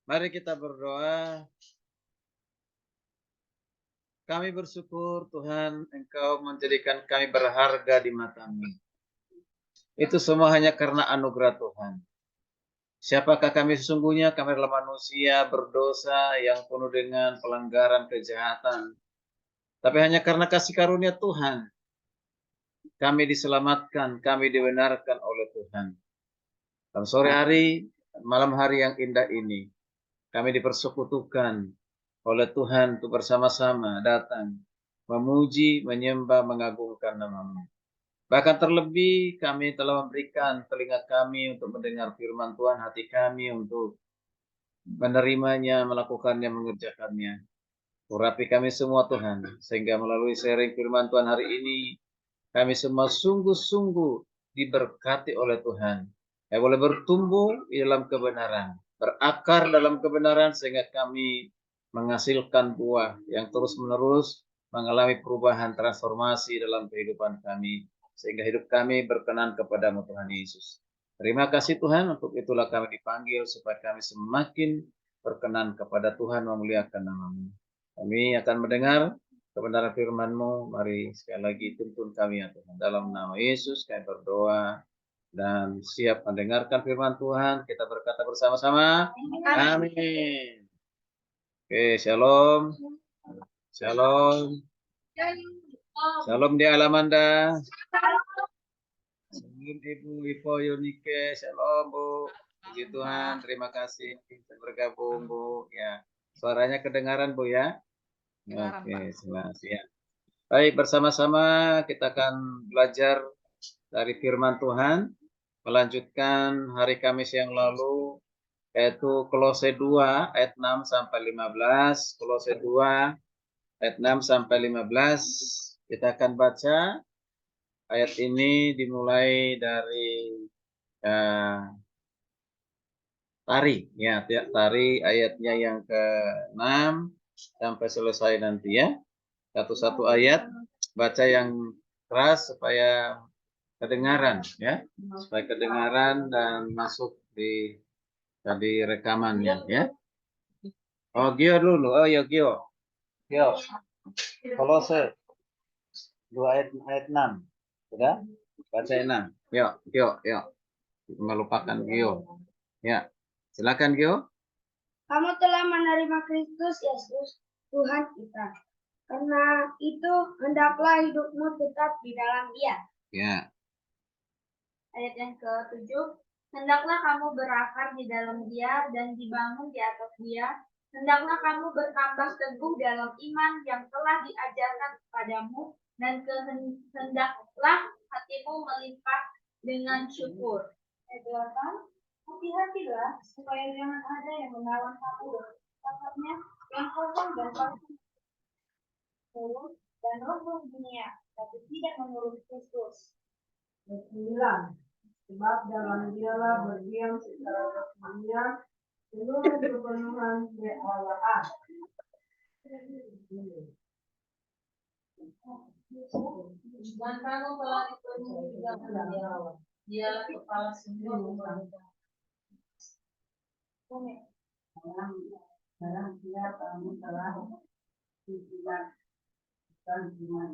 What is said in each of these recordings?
Mari kita berdoa. Kami bersyukur Tuhan, Engkau menjadikan kami berharga di mata-Mu. Itu semua hanya karena anugerah Tuhan. Siapakah kami sesungguhnya? Kami adalah manusia berdosa yang penuh dengan pelanggaran kejahatan. Tapi hanya karena kasih karunia Tuhan, kami diselamatkan, kami dibenarkan oleh Tuhan. Dan sore hari, malam hari yang indah ini, kami dipersekutukan oleh Tuhan untuk bersama-sama datang, memuji, menyembah, mengagungkan nama-Mu. Bahkan terlebih kami telah memberikan telinga kami untuk mendengar firman Tuhan, hati kami untuk menerimanya, melakukannya, mengerjakannya. Urapi kami semua Tuhan, sehingga melalui sharing firman Tuhan hari ini, kami semua sungguh-sungguh diberkati oleh Tuhan. Kami boleh bertumbuh di dalam kebenaran, berakar dalam kebenaran, sehingga kami menghasilkan buah yang terus-menerus mengalami perubahan transformasi dalam kehidupan kami, sehingga hidup kami berkenan kepadamu Tuhan Yesus. Terima kasih Tuhan, untuk itulah kami dipanggil supaya kami semakin berkenan kepada Tuhan, memuliakan nama-Mu. Kami akan mendengar kebenaran firman-Mu. Mari sekali lagi tuntun kami ya Tuhan. Dalam nama Yesus kami berdoa dan siap mendengarkan firman Tuhan. Kita berkata bersama-sama. Amin. Oke, shalom. Shalom. Shalom di Alamanda. Shalom Ibu Ipo Yunike. Shalom Bu. Puji Tuhan, terima kasih bergabung Bu. Ya, suaranya kedengaran Bu ya. Oke, selamat siang. Baik, bersama-sama kita akan belajar dari firman Tuhan, melanjutkan hari Kamis yang lalu, yaitu Kolose 2 ayat 6 sampai 15. Kolose 2 ayat 6 sampai 15. Kita akan baca ayat ini dimulai dari tari, ya, tari ayatnya yang ke-6 sampai selesai nanti ya. Satu-satu ayat, baca yang keras supaya kedengaran ya, supaya kedengaran dan masuk di tadi rekamannya ya. Oh Gio dulu, oh ya Gio, Kolose 2 ayat 6, sudah baca 6, yuk, melupakan Gio, ya silakan Gio. Kamu telah menerima Kristus Yesus Tuhan kita. Karena itu hendaklah hidupmu tetap di dalam Dia. Ya. Ayat yang ke-7. Hendaklah kamu berakar di dalam Dia dan dibangun di atas Dia. Hendaklah kamu bertambah teguh dalam iman yang telah diajarkan kepadamu, dan hendaklah hatimu melimpah dengan syukur. Ayat 8. Hati-hatilah supaya jangan ada yang menawan kamu dengan yang kosong dan palsu dan roh dunia, tapi tidak menurut Kristus. 9. Sebab dalam Dialah berdiam secara rohaninya seluruh kepenuhan keallahan. Dan kamu telah dipenuhi dengan Dia. Dialah kepala semua umat. Barang siapa kamu telah dibuatkan iman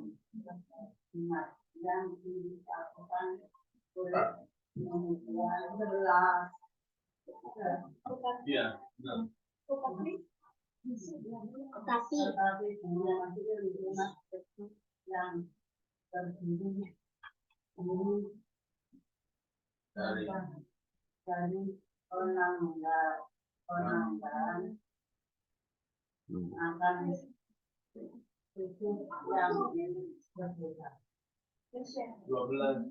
yang dilakukan oleh manusia 11. Iya. Tetapi yang terdiri dari penanggalan akan itu yang berbeda. 12.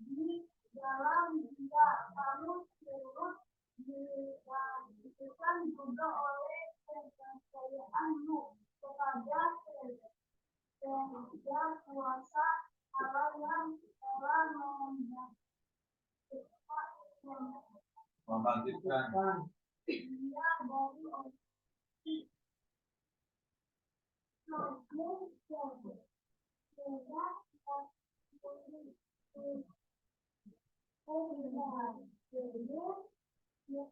Di dalam dia kamu turut dilanjutkan juga oleh kepercayaanmu kepada Raja kuasa Allah yang telah Membangkitkan. dia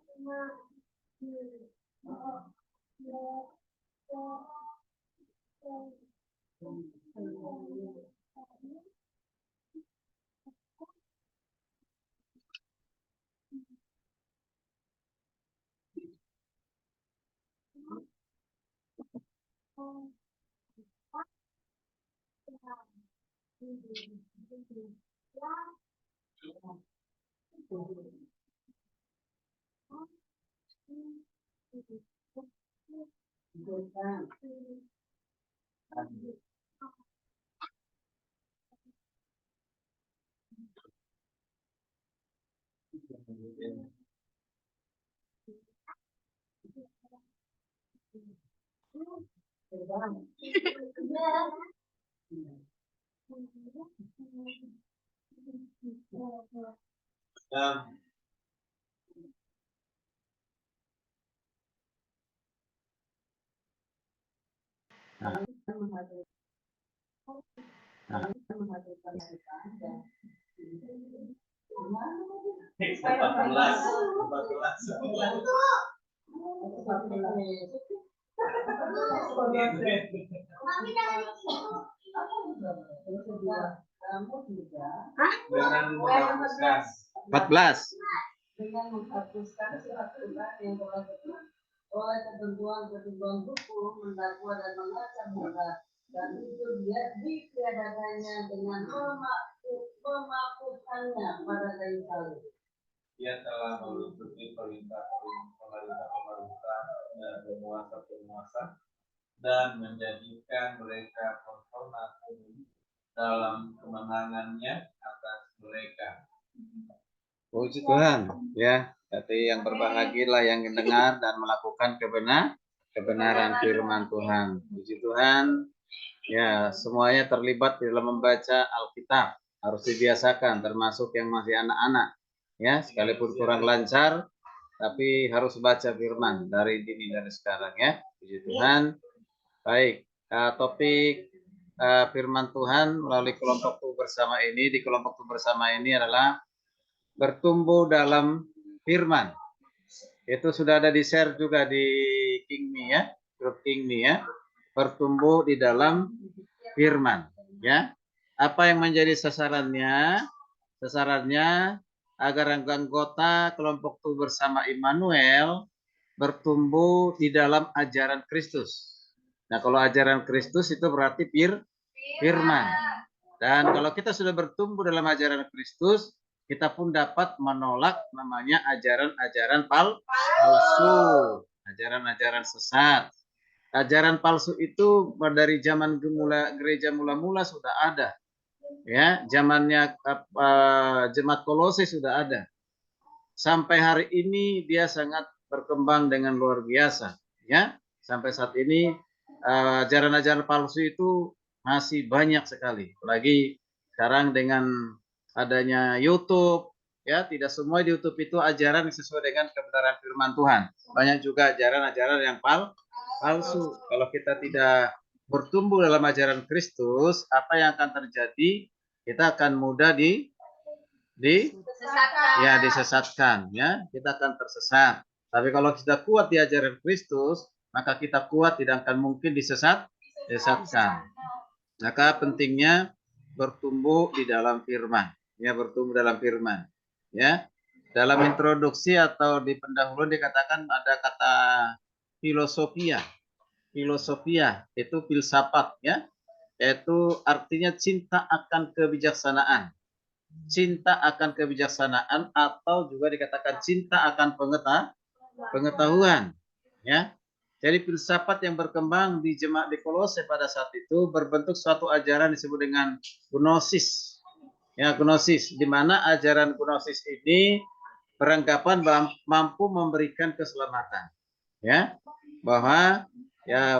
dari orang Dengan menghapuskan. 14. Dengan menghapuskan surat-surat yang telah tertulis oleh ketentuan-ketentuan hukum, mendakwa dan mengancam berat, dan itu dia ditiadakannya dengan memapuskannya pada kayu salib. Dia telah meluntuti pemerintah-pemerintah dan penguasa-penguasa dan menjadikan mereka penghormat dalam kemenangannya atas mereka. Puji Tuhan, ya. Berarti yang berbahagialah yang mendengar dan melakukan kebenaran firman Tuhan. Puji Tuhan, ya, semuanya terlibat dalam membaca Alkitab. Harus dibiasakan, termasuk yang masih anak-anak. Ya, sekalipun kurang lancar, tapi harus baca firman dari dini dari sekarang, ya. Puji Tuhan. Baik, topik firman Tuhan melalui kelompok tubuh bersama ini, di kelompok tubuh bersama ini adalah bertumbuh dalam firman. Itu sudah ada di share juga di King Me, ya, grup King Me, ya. Bertumbuh di dalam firman, ya. Apa yang menjadi sasarannya? Sasarannya agar anggota kelompok tubuh bersama Immanuel bertumbuh di dalam ajaran Kristus. Nah, kalau ajaran Kristus itu berarti firman. Dan kalau kita sudah bertumbuh dalam ajaran Kristus, kita pun dapat menolak namanya ajaran-ajaran palsu, ajaran-ajaran sesat. Ajaran palsu itu dari zaman gereja mula-mula sudah ada. Ya, zamannya jemaat Kolose sudah ada. Sampai hari ini dia sangat berkembang dengan luar biasa, ya. Sampai saat ini ajaran-ajaran palsu itu masih banyak sekali. Apalagi sekarang dengan adanya YouTube, ya, tidak semua di YouTube itu ajaran yang sesuai dengan kebenaran firman Tuhan. Banyak juga ajaran-ajaran yang palsu. Kalau kita tidak bertumbuh dalam ajaran Kristus, apa yang akan terjadi? kita akan mudah disesatkan, ya. Kita akan tersesat. Tapi kalau kita kuat di ajaran Kristus, maka kita kuat, tidak akan mungkin disesatkan. Maka pentingnya bertumbuh di dalam firman, ya, bertumbuh dalam firman, ya. Dalam introduksi atau di pendahuluan dikatakan ada kata filosofia. Filosofia itu filsafat, ya, yaitu artinya cinta akan kebijaksanaan. Cinta akan kebijaksanaan atau juga dikatakan cinta akan pengetahuan, ya. Jadi filsafat yang berkembang di jemaat di Kolose pada saat itu berbentuk suatu ajaran disebut dengan gnosis. Ya, gnosis, di mana ajaran gnosis ini beranggapan mampu memberikan keselamatan. Ya, bahwa ya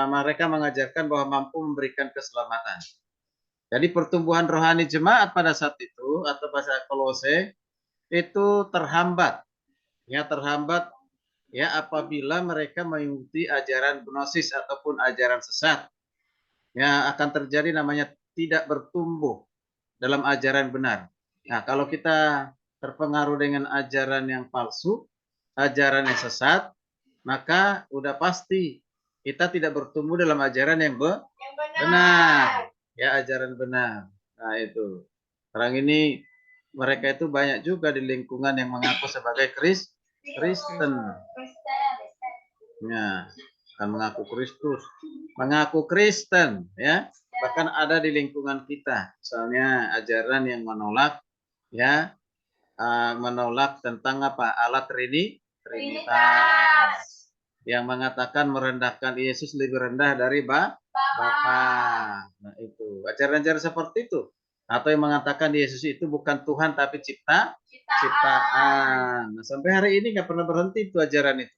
mereka mengajarkan bahwa mampu memberikan keselamatan. Jadi pertumbuhan rohani jemaat pada saat itu atau bahasa Kolose itu terhambat. Ya, terhambat ya apabila mereka mengikuti ajaran gnosis ataupun ajaran sesat. Ya, akan terjadi namanya tidak bertumbuh dalam ajaran benar. Nah, kalau kita terpengaruh dengan ajaran yang palsu, ajaran yang sesat, maka udah pasti kita tidak bertumbuh dalam ajaran yang benar. Ya, ajaran benar. Nah, itu. Sekarang ini mereka itu banyak juga di lingkungan yang mengaku sebagai Kristen. Ya, kan mengaku Kristus, mengaku Kristen, ya. Bahkan ada di lingkungan kita, misalnya ajaran yang menolak, ya, menolak tentang apa? Allah Trinitas, yang mengatakan merendahkan Yesus lebih rendah dari Bapa. Nah, itu ajaran-ajaran seperti itu, atau yang mengatakan Yesus itu bukan Tuhan tapi ciptaan. Nah, sampai hari ini nggak pernah berhenti itu ajaran itu.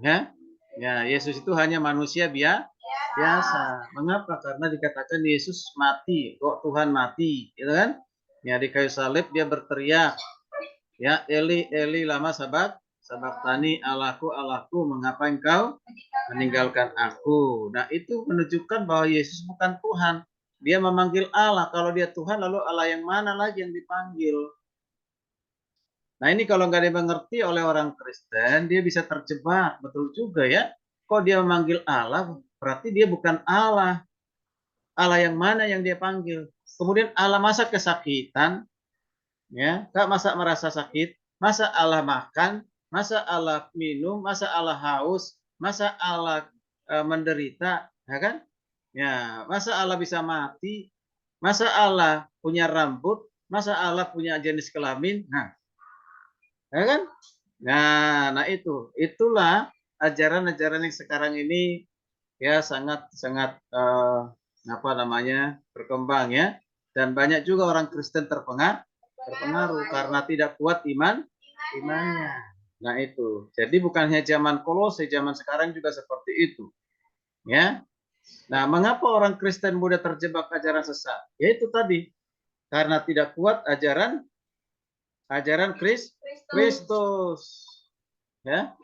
Ya, ya, Yesus itu hanya manusia biasa. Mengapa? Karena dikatakan Yesus mati, kok Tuhan mati, gitu kan? Ya, di kayu salib dia berteriak, ya, Eli Eli lama sabaktani, Allahku Allahku mengapa engkau meninggalkan aku. Nah, itu menunjukkan bahwa Yesus bukan Tuhan. Dia memanggil Allah. Kalau dia Tuhan, lalu Allah yang mana lagi yang dipanggil? Nah, ini kalau nggak dimengerti oleh orang Kristen, dia bisa terjebak. Betul juga, ya. Kok dia memanggil Allah, berarti dia bukan Allah. Allah yang mana yang dia panggil? Kemudian Allah masa kesakitan, ya, masa merasa sakit, masa Allah makan, masa Allah minum, masa Allah haus, masa Allah menderita, ya kan? Ya, masa Allah bisa mati, masa Allah punya rambut, masa Allah punya jenis kelamin. Nah, ya kan? Nah itulah ajaran-ajaran yang sekarang ini ya sangat apa namanya berkembang, ya, dan banyak juga orang Kristen terpengaruh karena tidak kuat imannya. Nah, itu. Jadi bukan hanya zaman Kolose, zaman sekarang juga seperti itu, ya. Nah, mengapa orang Kristen mudah terjebak ajaran sesat? Yaitu tadi karena tidak kuat ajaran Kristus, ya.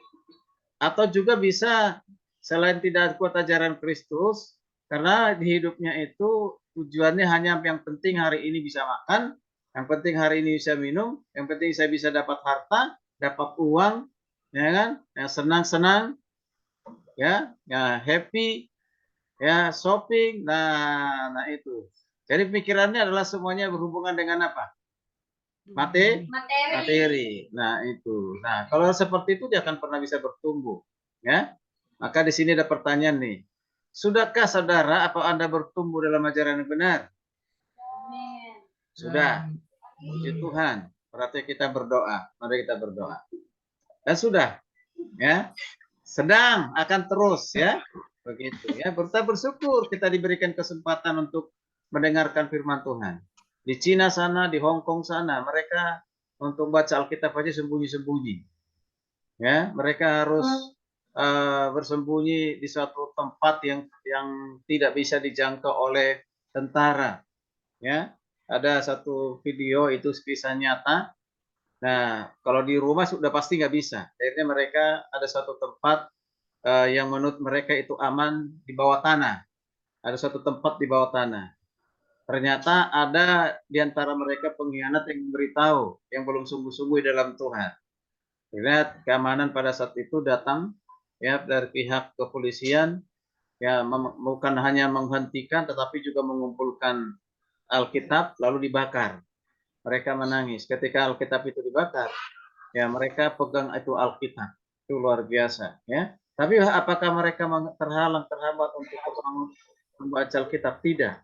Atau juga bisa selain tidak kuat ajaran Kristus, karena di hidupnya itu tujuannya hanya yang penting hari ini bisa makan, yang penting hari ini bisa minum, yang penting saya bisa dapat harta, dapat uang, ya kan, yang senang-senang, ya, ya happy, ya shopping, nah itu. Jadi pikirannya adalah semuanya berhubungan dengan apa? Materi. Nah, itu. Nah, kalau seperti itu dia akan pernah bisa bertumbuh, ya. Maka di sini ada pertanyaan nih. Sudahkah saudara apa Anda bertumbuh dalam ajaran yang benar? Amin. Sudah. Puji Tuhan. Berarti kita berdoa. Mari kita berdoa. Dan sudah, ya. Sedang akan terus, ya. Begitu, ya. Kita bersyukur kita diberikan kesempatan untuk mendengarkan firman Tuhan. Di Cina sana, di Hong Kong sana, mereka untuk baca Alkitab aja sembunyi-sembunyi. Ya, mereka harus bersembunyi di suatu tempat yang tidak bisa dijangkau oleh tentara. Ya, ada satu video itu kisah nyata. Nah, kalau di rumah sudah pasti nggak bisa. Akhirnya mereka ada suatu tempat yang menurut mereka itu aman di bawah tanah. Ada suatu tempat di bawah tanah. Ternyata ada di antara mereka pengkhianat yang memberitahu, yang belum sungguh-sungguh dalam Tuhan. Lihat keamanan pada saat itu datang ya dari pihak kepolisian, ya bukan hanya menghentikan tetapi juga mengumpulkan Alkitab lalu dibakar. Mereka menangis ketika Alkitab itu dibakar. Ya mereka pegang itu Alkitab. Itu luar biasa ya. Tapi apakah mereka terhambat untuk membaca Alkitab? Tidak.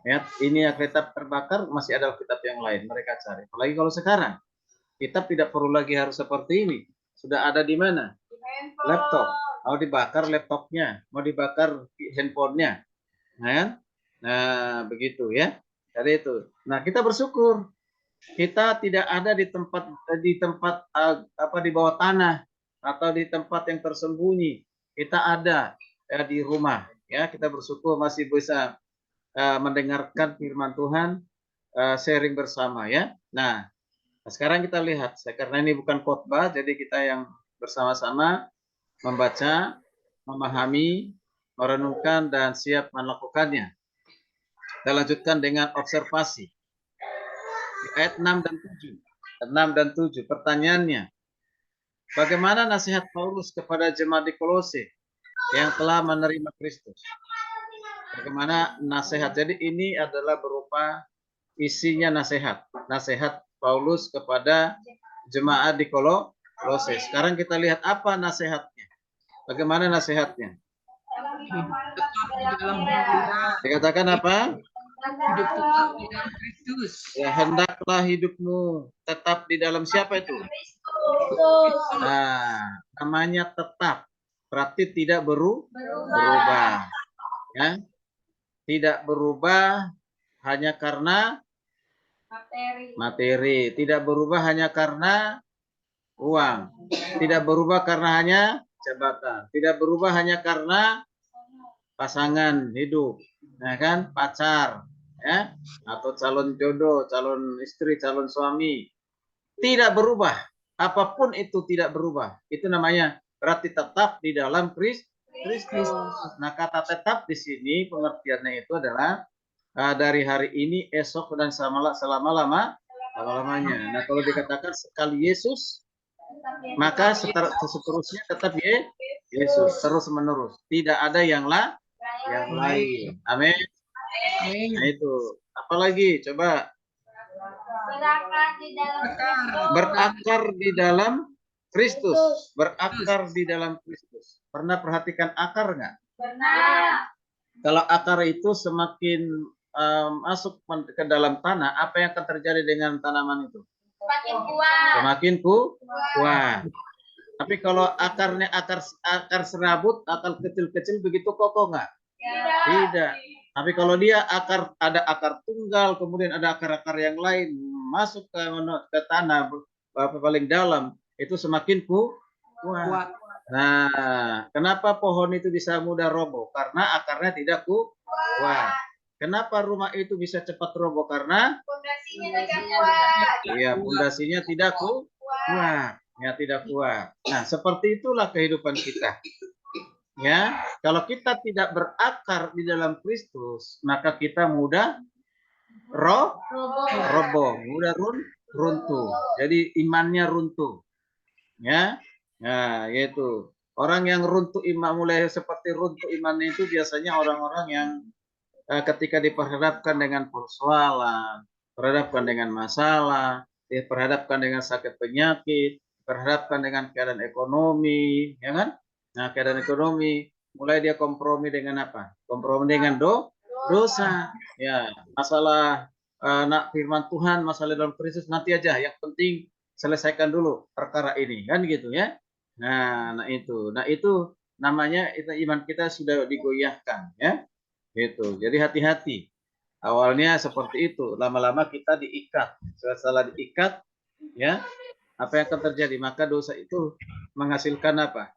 Ya, ini Alkitab terbakar, masih ada Alkitab yang lain mereka cari. Apalagi kalau sekarang, kitab tidak perlu lagi harus seperti ini. Sudah ada di mana? Laptop. Mau dibakar laptopnya, mau dibakar handphonenya. Nah, begitu ya. Jadi itu. Nah, kita bersyukur. Kita tidak ada di tempat apa di bawah tanah atau di tempat yang tersembunyi. Kita ada ya di rumah. Ya, kita bersyukur masih bisa mendengarkan firman Tuhan, sharing bersama ya. Nah, sekarang kita lihat, karena ini bukan khotbah, jadi kita yang bersama-sama membaca, memahami, merenungkan, dan siap melakukannya. Kita lanjutkan dengan observasi. Di ayat 6 dan 7. 6 dan 7, pertanyaannya, bagaimana nasihat Paulus kepada jemaat di Kolose yang telah menerima Kristus? Bagaimana nasihat? Jadi ini adalah berupa isinya nasihat. Nasihat Paulus kepada jemaat di Kolose. Sekarang kita lihat apa nasihatnya. Bagaimana nasihatnya? Dikatakan apa? Hidup tetap di dalam Kristus. Ya, hendaklah hidupmu tetap di dalam siapa itu? Nah, namanya tetap. Berarti tidak berubah. Ya. Tidak berubah hanya karena materi. Tidak berubah hanya karena uang. Tidak berubah karena hanya jabatan. Tidak berubah hanya karena pasangan hidup. Ya kan? Pacar. Ya. Atau calon jodoh, calon istri, calon suami. Tidak berubah. Apapun itu tidak berubah. Itu namanya berarti tetap di dalam Kristus. Nah, kata tetap di sini pengertiannya itu adalah dari hari ini, esok, dan selama-lamanya. Nah, kalau dikatakan sekali Yesus, maka seterusnya tetap Yesus terus menerus. Tidak ada yang lain. Amin. Nah, itu. Apalagi coba berakar di dalam Kristus. Berakar di dalam Kristus. Pernah perhatikan akar nggak? Pernah. Kalau akar itu semakin masuk ke dalam tanah, apa yang akan terjadi dengan tanaman itu? Semakin kuat. Semakin kuat. Tapi kalau akarnya akar serabut, akar kecil-kecil begitu kokoh nggak? Tidak. Tapi kalau dia ada akar tunggal, kemudian ada akar-akar yang lain masuk ke tanah paling dalam, itu semakin kuat. Nah, kenapa pohon itu bisa mudah roboh? Karena akarnya tidak kuat. Kenapa rumah itu bisa cepat roboh? Karena Pondasinya tidak kuat. ya pondasinya tidak kuat. Ya tidak kuat. Nah, seperti itulah kehidupan kita. Ya, kalau kita tidak berakar di dalam Kristus, maka kita mudah roboh, mudah runtuh. Jadi imannya runtuh. Ya. Nah, yaitu orang yang runtuh iman, mulai seperti runtuh imannya itu biasanya orang-orang yang ketika diperhadapkan dengan persoalan, diperhadapkan dengan masalah, diperhadapkan dengan sakit penyakit, diperhadapkan dengan keadaan ekonomi, ya kan? Nah, keadaan ekonomi, mulai dia kompromi dengan apa? Kompromi dengan dosa. Ya, masalah firman Tuhan, masalah dalam Kristus nanti aja. Yang penting selesaikan dulu perkara ini, kan gitu ya. Nah itu namanya itu iman kita sudah digoyahkan ya. Gitu. Jadi hati-hati. Awalnya seperti itu, lama-lama kita diikat. Setelah diikat ya, apa yang akan terjadi? Maka dosa itu menghasilkan apa?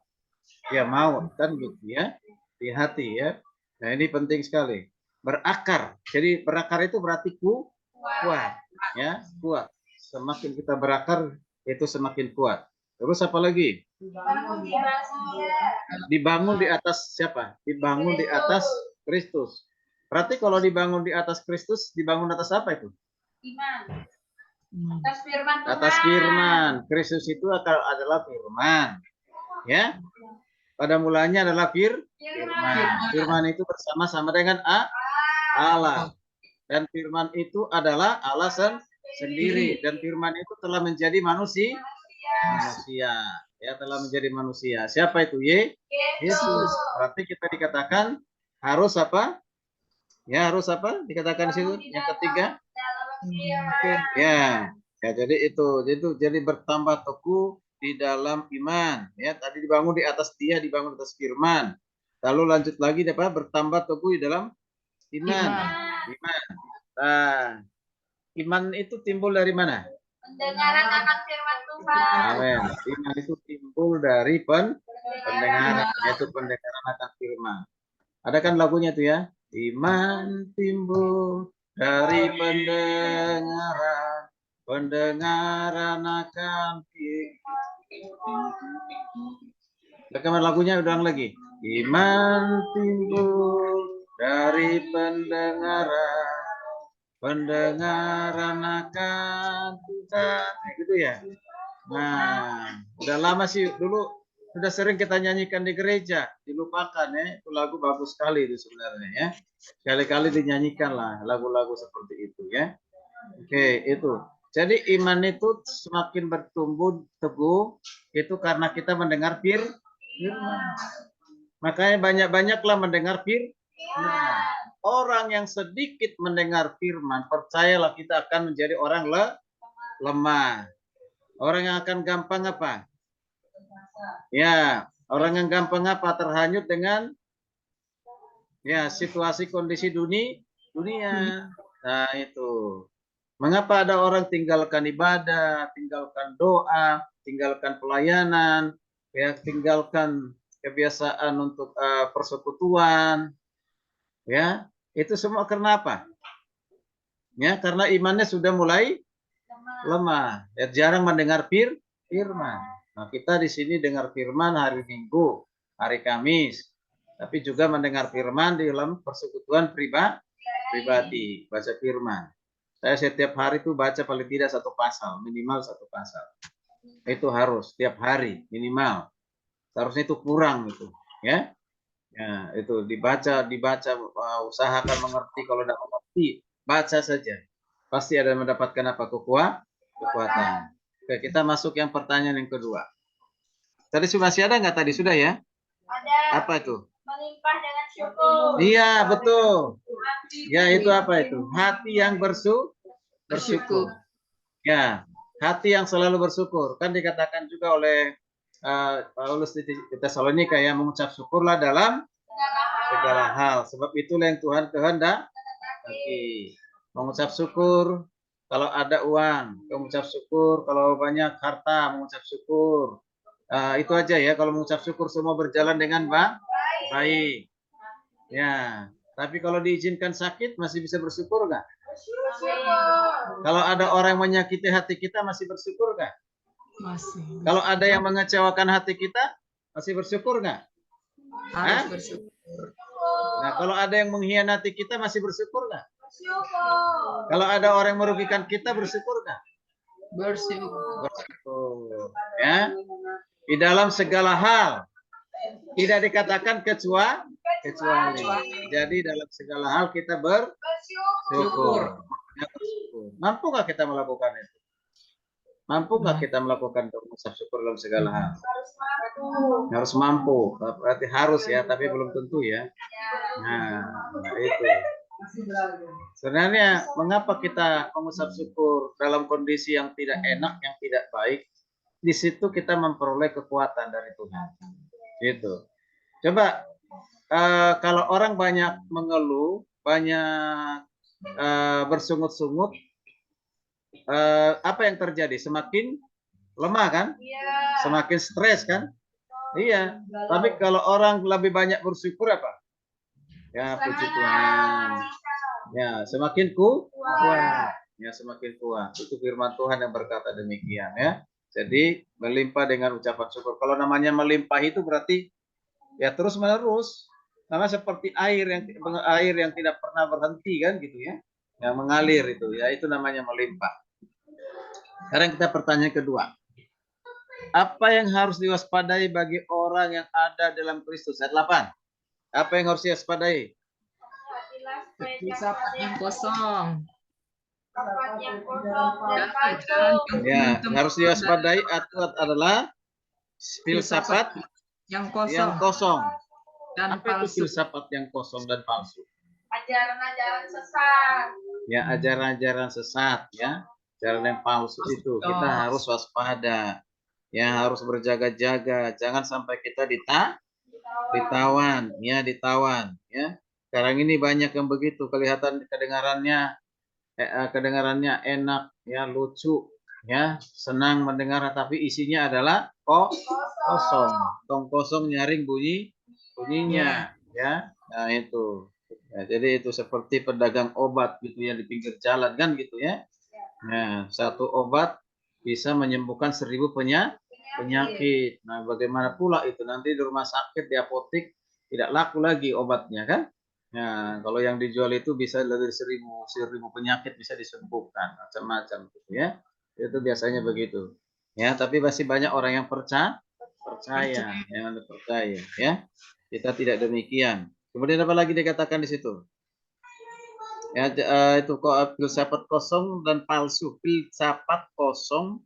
Ya maut kan gitu ya. Hati-hati ya. Nah, ini penting sekali. Berakar. Jadi berakar itu berarti kuat ya, kuat. Semakin kita berakar itu semakin kuat. Terus apa lagi? Dibangun di atas siapa? Dibangun di atas Kristus. Berarti kalau dibangun di atas Kristus, dibangun atas apa itu? Iman. Atas firman Tuhan. Atas firman. Kristus itu adalah firman. Ya. Pada mulanya adalah firman. Firman itu bersama-sama dengan Allah. Dan firman itu adalah Allah sendiri. Dan firman itu telah menjadi manusia. Ya, telah menjadi manusia. Siapa itu? Yesus. Berarti kita dikatakan harus apa? Ya, harus apa? Dikatakan di situ. Yang ketiga. Ya, jadi itu. Jadi bertambah teguh di dalam iman. Ya, tadi dibangun di atas Dia, dibangun di atas firman. Lalu lanjut lagi apa? Bertambah teguh di dalam iman. Nah, iman itu timbul dari mana? Pendengaran akan firman Tuhan. Amin. Iman itu timbul dari pendengaran, yaitu pendengaran akan firman. Ada kan lagunya tuh ya? Iman timbul dari pendengaran akan firman. Bagaimana lagunya? Ulang lagi. Iman timbul dari pendengaran akan Tuhan, gitu ya. Nah, udah lama sih dulu sudah sering kita nyanyikan di gereja, dilupakan ya. Itu lagu bagus sekali itu sebenarnya ya. Sekali-kali dinyanyikan lah lagu-lagu seperti itu ya. Oke, itu. Jadi iman itu semakin bertumbuh teguh itu karena kita mendengar firman. Makanya banyak-banyaklah mendengar firman. Orang yang sedikit mendengar firman, percayalah kita akan menjadi orang lemah. Orang yang akan gampang apa? Ya, orang yang gampang apa? Terhanyut dengan ya situasi kondisi dunia. Nah, itu. Mengapa ada orang tinggalkan ibadah, tinggalkan doa, tinggalkan pelayanan, ya, tinggalkan kebiasaan untuk persekutuan, ya, itu semua karena apa? Ya, karena imannya sudah mulai lemah. Ya, jarang mendengar firman. Nah, kita di sini dengar firman hari Minggu, hari Kamis, tapi juga mendengar firman di dalam persekutuan pribadi, baca firman. Saya setiap hari itu baca paling tidak satu pasal, minimal satu pasal. Itu harus setiap hari minimal. Seharusnya itu kurang itu, ya. Ya, itu dibaca, usahakan mengerti. Kalau tidak mengerti, baca saja. Pasti ada mendapatkan apa? Kekuatan. Oke, kita masuk yang pertanyaan yang kedua. Tadi masih ada nggak tadi? Sudah ya? Ada. Apa itu? Melimpah dengan syukur. Iya, betul. Ya, itu apa itu? Hati yang bersyukur. Ya, hati yang selalu bersyukur. Kan dikatakan juga oleh Paulus di Tesalonika ya, mengucap syukurlah dalam segala hal. Sebab itulah yang Tuhan kehendaki. Mengucap syukur kalau ada uang, mengucap syukur kalau banyak harta, mengucap syukur. Itu aja ya, kalau mengucap syukur semua berjalan dengan baik. Ya, tapi kalau diizinkan sakit masih bisa bersyukur nggak? Kalau ada orang yang menyakiti hati kita masih bersyukur nggak? Masih. Kalau ada yang mengecewakan hati kita masih bersyukur nggak? Harus bersyukur. Nah, kalau ada yang mengkhianati kita masih bersyukur nggak? Kalau ada orang yang merugikan kita bersyukur nggak? Bersyukur. Ya, di dalam segala hal tidak dikatakan kecuali. Jadi dalam segala hal kita bersyukur. Mampu nggak kita melakukan itu? Mampu nggak kita melakukan mengucap syukur dalam segala hal? Harus mampu. Berarti harus ya, tapi belum tentu ya. Nah itu. Sebenarnya mengapa kita mengucap syukur dalam kondisi yang tidak enak, yang tidak baik? Di situ kita memperoleh kekuatan dari Tuhan. Gitu. Coba kalau orang banyak mengeluh, banyak bersungut-sungut, apa yang terjadi? Semakin lemah kan? Semakin stres kan? Iya. Tapi kalau orang lebih banyak bersyukur apa? Ya, puji Tuhan. Ya, semakin kuat. Ya, semakin kuat. Itu firman Tuhan yang berkata demikian ya. Jadi melimpah dengan ucapan syukur. Kalau namanya melimpah itu berarti ya terus menerus. Sama seperti air yang tidak pernah berhenti kan gitu ya. Yang mengalir itu ya, itu namanya melimpah. Sekarang kita pertanyaan kedua. Apa yang harus diwaspadai bagi orang yang ada dalam Kristus? Ayat 8. Apa yang harus diwaspadai? Hatilah supaya Filsafat yang kosong. tempat yang kosong dan palsu. Ya, harus diwaspadai adalah filsafat yang yang kosong kosong. dan Apa itu palsu. filsafat yang kosong dan palsu? Ajaran-ajaran sesat. Ya, ajaran-ajaran sesat ya. Ajaran yang palsu itu kita harus waspada. Ya, harus berjaga-jaga. Jangan sampai kita ditawan ya. Sekarang ini banyak yang begitu, kelihatan kedengarannya enak ya, lucu ya, senang mendengar, tapi isinya adalah kosong. Tong kosong nyaring bunyinya ya. Nah itu ya, jadi itu seperti pedagang obat gitu ya di pinggir jalan kan gitu ya. Nah, satu obat bisa menyembuhkan 1000 penyakit. Nah, bagaimana pula itu nanti di rumah sakit, di apotek tidak laku lagi obatnya kan? Nah, kalau yang dijual itu bisa lebih 1000 penyakit bisa disembuhkan, macam-macam gitu ya. Itu biasanya begitu. Ya, tapi masih banyak orang yang percaya, yang percaya ya. Kita tidak demikian. Kemudian apa lagi dikatakan di situ? Ya, itu filsafat kosong dan palsu. Filsafat kosong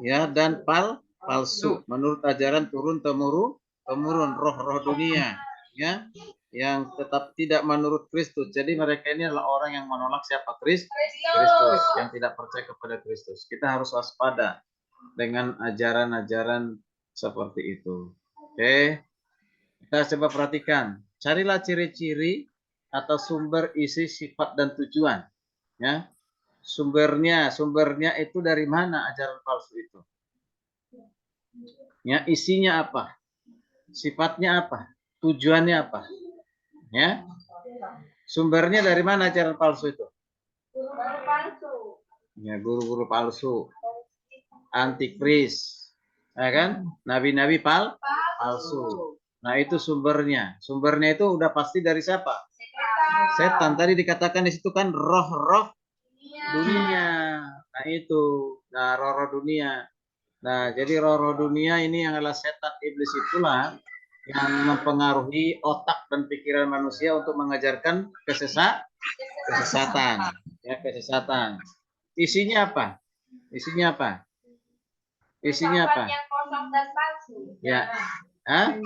ya dan palsu menurut ajaran turun temurun roh-roh dunia ya, yang tetap tidak menurut Kristus. Jadi mereka ini adalah orang yang menolak siapa? Kristus, yang tidak percaya kepada Kristus. Kita harus waspada dengan ajaran-ajaran seperti itu. Oke, kita coba perhatikan. Carilah ciri-ciri atau sumber isi sifat dan tujuan ya. Sumbernya itu dari mana ajaran palsu itu? Ya, isinya apa? Sifatnya apa? Tujuannya apa? Ya. Sumbernya dari mana ajaran palsu itu? Guru-guru palsu. Ya, guru-guru palsu. Antikris. Ya kan? Nabi-nabi palsu. Nah, itu sumbernya. Sumbernya itu udah pasti dari siapa? Setan. Tadi dikatakan di situ kan roh-roh dunia. Nah, itu. Nah, roh-roh dunia. Nah, jadi roh-roh dunia ini yang adalah setan iblis itulah yang mempengaruhi otak dan pikiran manusia untuk mengajarkan kesesatan. Ya, kesesatan. Isinya apa? Isinya apa? Isinya apa? Yang kosong dan palsu. Ya. Hah?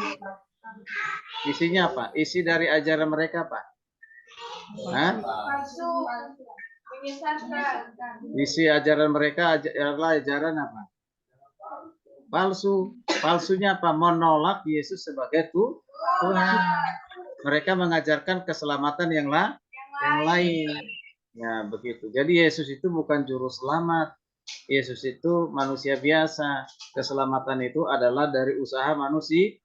Isinya apa? Isi dari ajaran mereka apa? Hah? Palsu. Menyesatkan. Isi ajaran mereka adalah ajaran apa? Palsu. Palsunya apa? Menolak Yesus sebagai Tuhan. Mereka mengajarkan keselamatan yang lain. Ya, begitu. Jadi Yesus itu bukan juru selamat. Yesus itu manusia biasa. Keselamatan itu adalah dari usaha manusia.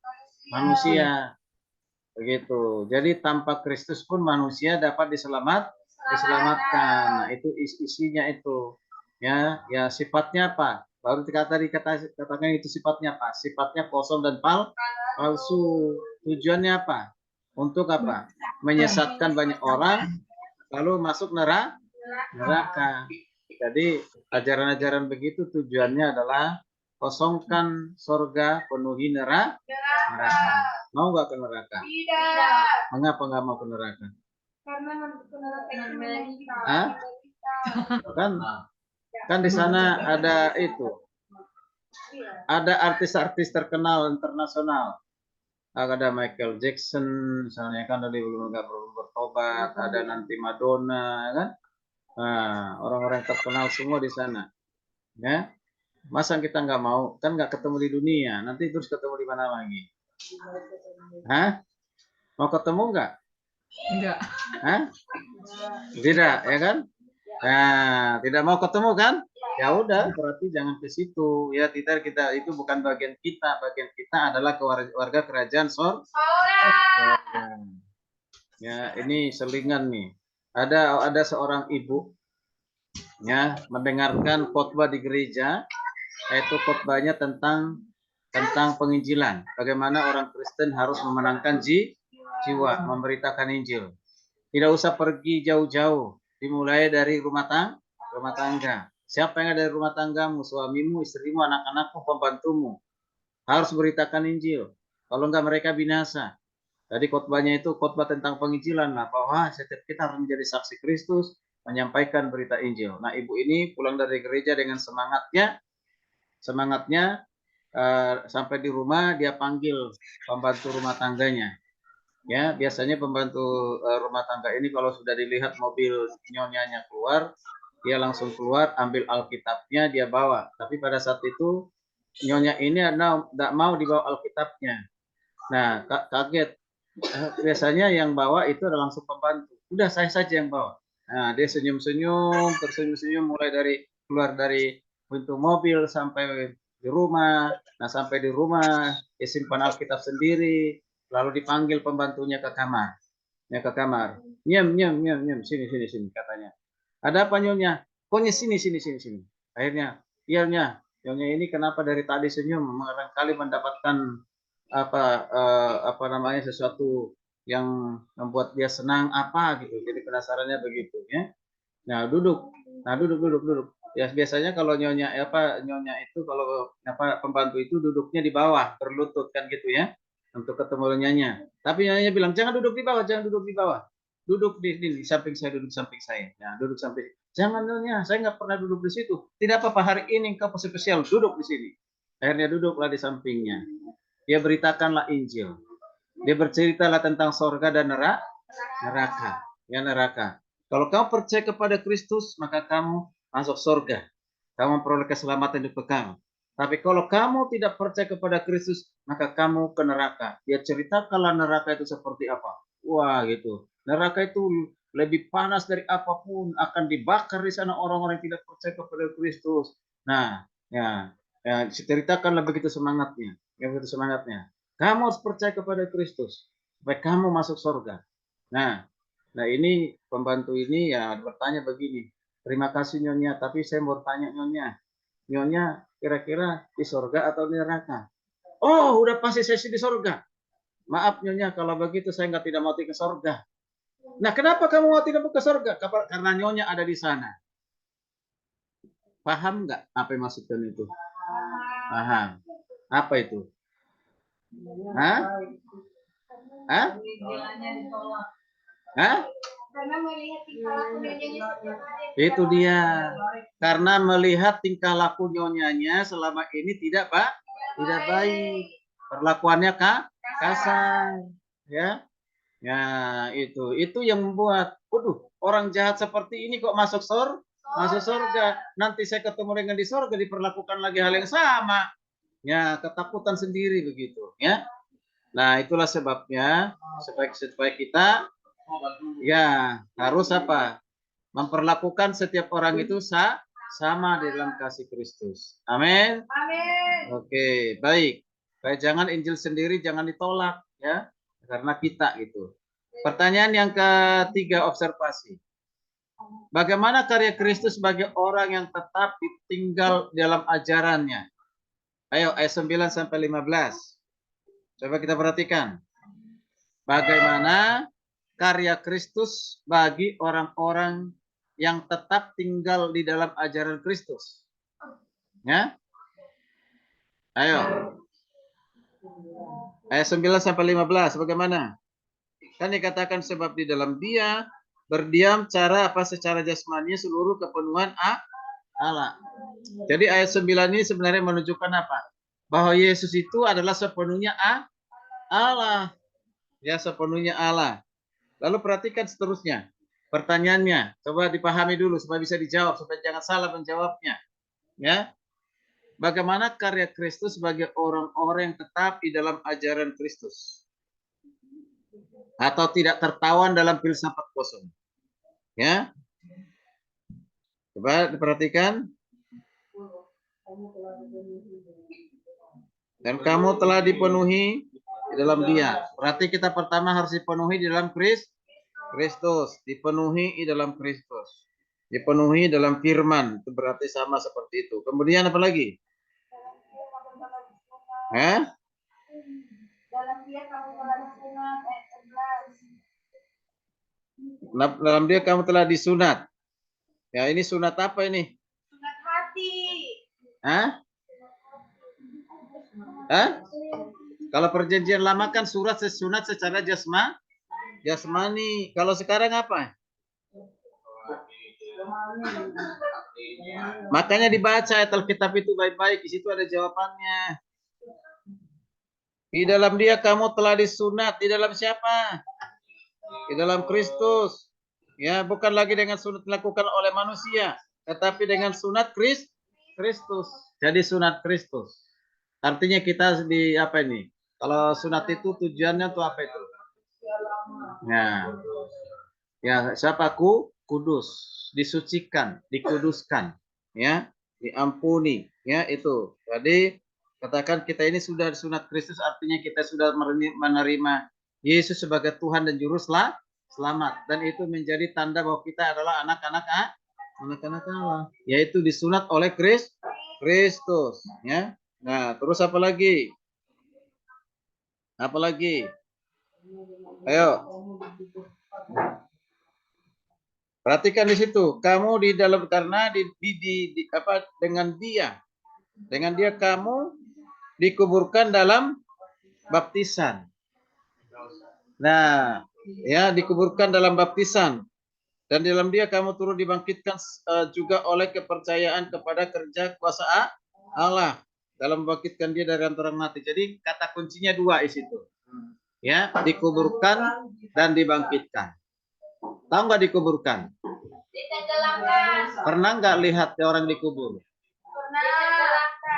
Begitu. Jadi tanpa Kristus pun manusia dapat diselamatkan. Nah, itu isinya itu. Ya, sifatnya apa? Baru dikatakan itu sifatnya apa? Sifatnya kosong dan palsu. Tujuannya apa? Untuk apa? Menyesatkan banyak orang lalu masuk neraka. Jadi ajaran-ajajan begitu tujuannya adalah kosongkan surga, penuhi neraka. Mau nggak ke neraka? Tidak. Mengapa nggak mau ke neraka? Karena neraka. Hah? Kan di sana ada itu. Ada artis-artis terkenal internasional. Ada Michael Jackson, misalnya kan tadi belum bertobat, ada nanti Madonna, kan? Nah, orang-orang terkenal semua di sana. Ya, masa kita nggak mau? Kan nggak ketemu di dunia, nanti terus ketemu di mana lagi? Hah? Mau ketemu nggak? Enggak. Hah? Tidak, ya kan? Nah, tidak mau ketemu kan? Ya udah, berarti jangan ke situ. Ya, kita itu bukan bagian kita. Bagian kita adalah warga kerajaan sorga. Ya, ini selingan nih. Ada seorang ibu ya mendengarkan khotbah di gereja, yaitu khotbahnya tentang penginjilan. Bagaimana orang Kristen harus memenangkan jiwa memberitakan Injil. Tidak usah pergi jauh-jauh, dimulai dari rumah tangga. Siapa yang ada di rumah tanggamu, suamimu, istrimu, anak-anakmu, pembantumu, harus beritakan Injil. Kalau enggak mereka binasa. Jadi khotbahnya itu khotbah tentang penginjilan lah, bahwa setiap kita harus menjadi saksi Kristus, menyampaikan berita Injil. Nah, ibu ini pulang dari gereja dengan semangatnya sampai di rumah dia panggil pembantu rumah tangganya. Ya, biasanya pembantu rumah tangga ini kalau sudah dilihat mobil nyonyanya keluar, dia langsung keluar ambil Alkitabnya dia bawa. Tapi pada saat itu nyonya ini tidak mau dibawa Alkitabnya. Nah, kaget. Biasanya yang bawa itu adalah langsung pembantu. Udah saya saja yang bawa. Nah, dia senyum-senyum, tersenyum-senyum mulai dari keluar dari pintu mobil sampai di rumah. Nah, sampai di rumah dia simpan Alkitab sendiri, lalu dipanggil pembantunya ke kamar. Ya, ke kamar. Nyem, nyem, nyem, nyem, sini, sini, sini katanya. Ada apa nyonya? Pokoknya sini, sini, sini, sini. Akhirnya, iya nyonya ini kenapa dari tadi senyum? Barangkali mendapatkan apa namanya sesuatu yang membuat dia senang apa gitu. Jadi penasarannya begitu ya. Nah, duduk. Nah, duduk. Ya biasanya kalau nyonya itu kalau pembantu itu duduknya di bawah, berlutut kan gitu ya. Untuk ketemu nyonya. Tapi nyonya bilang, "Jangan duduk di bawah, jangan duduk di bawah. Duduk di samping saya, duduk samping saya." Nah, duduk samping. "Jangan nyonya, saya nggak pernah duduk di situ." "Tidak apa-apa, hari ini engkau spesial duduk di sini." Akhirnya duduklah di sampingnya. Dia beritakanlah Injil. Dia berceritalah tentang sorga dan neraka. Ya, neraka. Kalau kamu percaya kepada Kristus, maka kamu masuk sorga. Kamu memperoleh keselamatan hidup kekal. Tapi kalau kamu tidak percaya kepada Kristus, maka kamu ke neraka. Dia ceritakanlah neraka itu seperti apa. Wah, gitu. Neraka itu lebih panas dari apapun, akan dibakar di sana orang-orang yang tidak percaya kepada Kristus. Nah, ya ceritakanlah begitu semangatnya. Ya, begitu semangatnya. Kamu harus percaya kepada Kristus supaya kamu masuk surga. Nah, ini pembantu ini ya bertanya begini. "Terima kasih nyonya, tapi saya mau tanya nyonya. Nyonya kira-kira di surga atau di neraka?" "Oh, udah pasti saya di surga." "Maaf nyonya, kalau begitu saya tidak mau ke surga." "Nah, kenapa kamu mau tidak mau ke surga?" "Karena nyonya ada di sana." Paham nggak apa yang maksudkan itu? Paham. Apa itu? Hah? Hah? Hah? Karena melihat tingkah laku nyonyanya Itu dia. Karena melihat tingkah laku nyonyanya selama ini tidak baik. Perlakuannya kasar, ya. Ya, itu yang membuat, waduh, orang jahat seperti ini kok masuk surga. Nanti saya ketemu dengan di surga diperlakukan lagi hal yang sama. Ya, ketakutan sendiri begitu, ya. Nah, itulah sebabnya supaya kita ya harus memperlakukan setiap orang itu sama di dalam kasih Kristus. Amin. Amin. Oke, baik. Baik, jangan Injil sendiri jangan ditolak ya, karena kita gitu. Pertanyaan yang ketiga, observasi. Bagaimana karya Kristus sebagai orang yang tetap tinggal dalam ajarannya? Ayo, ayat 9 sampai 15. Coba kita perhatikan. Bagaimana karya Kristus bagi orang-orang yang tetap tinggal di dalam ajaran Kristus. Ya? Ayo. Ayat 9 sampai 15 bagaimana? Kan dikatakan sebab di dalam dia berdiam secara jasmani seluruh kepenuhan Allah. Jadi ayat 9 ini sebenarnya menunjukkan apa? Bahwa Yesus itu adalah sepenuhnya Allah. Ya, sepenuhnya Allah. Lalu perhatikan seterusnya. Pertanyaannya, coba dipahami dulu supaya bisa dijawab, supaya jangan salah menjawabnya. Ya. Bagaimana karya Kristus sebagai orang-orang yang tetap di dalam ajaran Kristus? Atau tidak tertawan dalam filsafat kosong. Ya. Coba diperhatikan. Dan kamu telah dipenuhi di dalam dia. Berarti kita pertama harus dipenuhi di dalam Kristus. Dipenuhi di dalam Kristus. Dipenuhi dalam firman. Itu berarti sama seperti itu. Kemudian apa lagi? Dalam dia kamu telah disunat, ayat 11. Dalam dia kamu telah disunat. Ya, ini sunat apa ini? Sunat hati. Hah? Hah? Kalau perjanjian lama kan sunat secara jasmani. Kalau sekarang apa? Makanya dibaca ayat Alkitab itu baik-baik. Di situ ada jawabannya. Di dalam dia kamu telah disunat. Di dalam siapa? Di dalam Kristus. Ya, bukan lagi dengan sunat dilakukan oleh manusia, tetapi dengan sunat Kristus. Jadi sunat Kristus. Artinya kita di apa ini? Kalau sunat itu tujuannya tuh apa itu? Nah, ya siapa kudus, disucikan, dikuduskan, ya, diampuni, ya itu. Jadi katakan kita ini sudah sunat Kristus, artinya kita sudah menerima Yesus sebagai Tuhan dan Juru Selamat, dan itu menjadi tanda bahwa kita adalah anak-anak Allah, yaitu disunat oleh Kristus, ya. Nah, terus apa lagi? Apa lagi? Ayo. Perhatikan di situ. Kamu di dalam karena dengan dia kamu dikuburkan dalam baptisan. Nah, ya dikuburkan dalam baptisan, dan dalam dia kamu turut dibangkitkan juga oleh kepercayaan kepada kerja kuasa Allah dalam membangkitkan dia dari antara mati. Jadi kata kuncinya dua di situ, ya, dikuburkan dan dibangkitkan. Tahu nggak dikuburkan? Ditenggelamkan. Pernah nggak lihat orang dikubur? Pernah.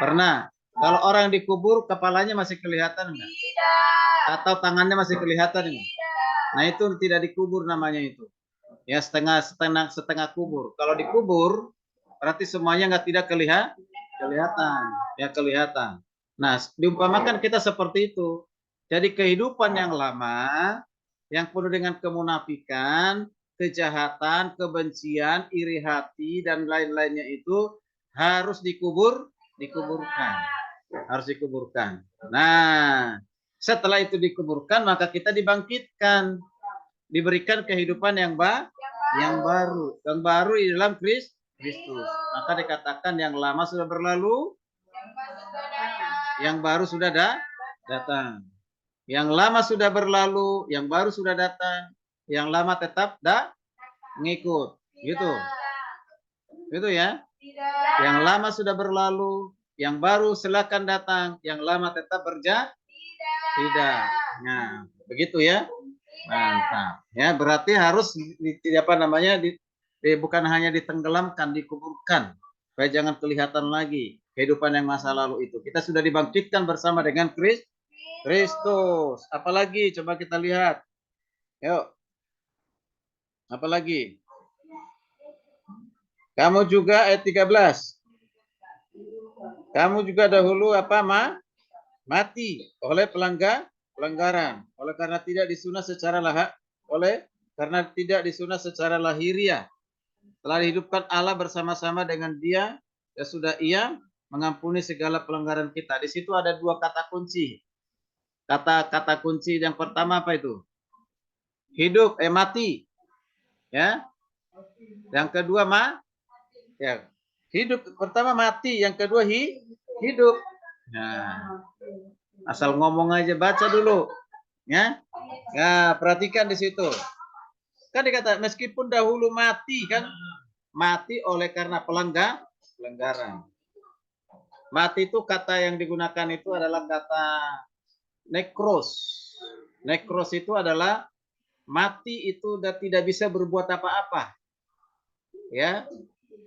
Pernah. Kalau orang dikubur kepalanya masih kelihatan nggak? Tidak. Atau tangannya masih kelihatan nggak? Nah itu tidak dikubur namanya itu. Ya setengah kubur. Kalau dikubur berarti semuanya tidak kelihatan. Ya kelihatan. Nah diumpamakan kita seperti itu. Jadi kehidupan yang lama yang penuh dengan kemunafikan, kejahatan, kebencian, iri hati dan lain-lainnya itu harus dikuburkan. Harus dikuburkan. Nah, setelah itu dikuburkan, maka kita dibangkitkan, diberikan kehidupan yang baru. Yang baru di dalam Kristus. Maka dikatakan yang lama sudah berlalu, yang baru sudah datang. Yang lama sudah berlalu, yang baru sudah datang. Yang lama tetap ngikut. Gitu. Gitu ya. Yang lama sudah berlalu, yang baru silakan datang, yang lama tetap tidak. Nah, begitu ya. Mantap. Ya, berarti harus bukan hanya ditenggelamkan, dikuburkan. Supaya jangan kelihatan lagi kehidupan yang masa lalu itu. Kita sudah dibangkitkan bersama dengan Kristus. Apalagi coba kita lihat. Yuk. Apalagi? Kamu juga ayat 13. Kamu juga dahulu mati oleh pelanggaran, karena tidak disunat secara lahiriah. Telah dihidupkan Allah bersama-sama dengan Dia, dan sudah Ia mengampuni segala pelanggaran kita. Di situ ada dua kata kunci. Kata kunci yang pertama apa itu? Mati. Ya. Yang kedua ya. Hidup pertama mati, yang kedua hidup. Nah, asal ngomong aja, baca dulu. Ya. Nah, perhatikan di situ. Kan dikata meskipun dahulu mati kan, mati oleh karena pelanggaran. Mati itu kata yang digunakan itu adalah kata nekros. Nekros itu adalah mati itu tidak bisa berbuat apa-apa. Ya.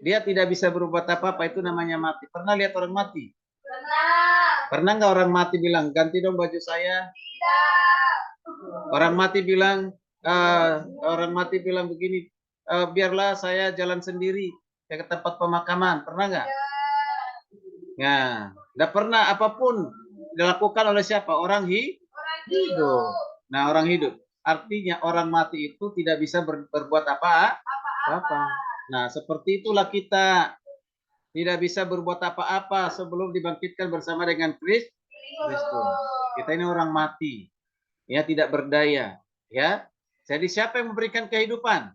Dia tidak bisa berbuat apa-apa, itu namanya mati. Pernah lihat orang mati? Pernah. Pernah nggak orang mati bilang, ganti dong baju saya? Tidak. Orang mati bilang begini, biarlah saya jalan sendiri ke tempat pemakaman. Pernah nggak? Nah, nggak pernah apapun dilakukan oleh siapa? Orang hidup. Nah, orang hidup. Artinya orang mati itu tidak bisa berbuat apa-apa. Nah, seperti itulah kita. Tidak bisa berbuat apa-apa sebelum dibangkitkan bersama dengan Kristus. Kita ini orang mati. Ya, tidak berdaya. Ya. Jadi siapa yang memberikan kehidupan?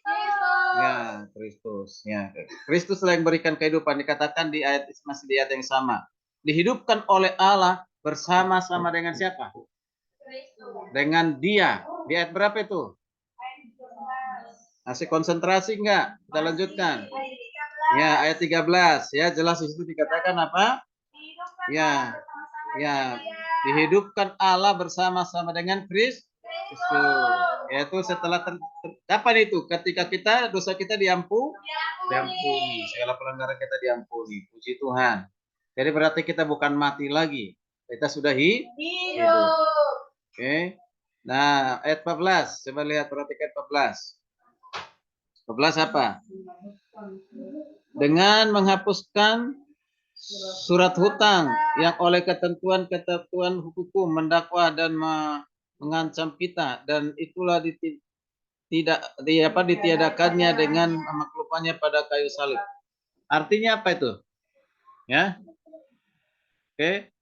Kristus. Ya, Kristus. Ya, Kristuslah yang memberikan kehidupan. Dikatakan di ayat masih di ayat yang sama. Dihidupkan oleh Allah bersama-sama dengan siapa? Kristus. Dengan Dia. Di ayat berapa itu? Masih konsentrasi enggak? Kita lanjutkan. Ya, ayat 13. Ya, jelas di situ dikatakan apa? Ya. Ya, dihidupkan Allah bersama-sama dengan Kristus. Yaitu setelah kapan itu? Ketika dosa kita diampuni, segala pelanggaran kita diampuni. Puji Tuhan. Jadi berarti kita bukan mati lagi, kita sudah hidup. Oke. Nah, ayat 14. Coba lihat, perhatikan 14. 14 apa? Dengan menghapuskan surat hutang yang oleh ketentuan hukum mendakwa dan mengancam kita, dan itulah ditiadakannya dengan maklumannya pada kayu salib. Artinya apa itu? Ya. Oke.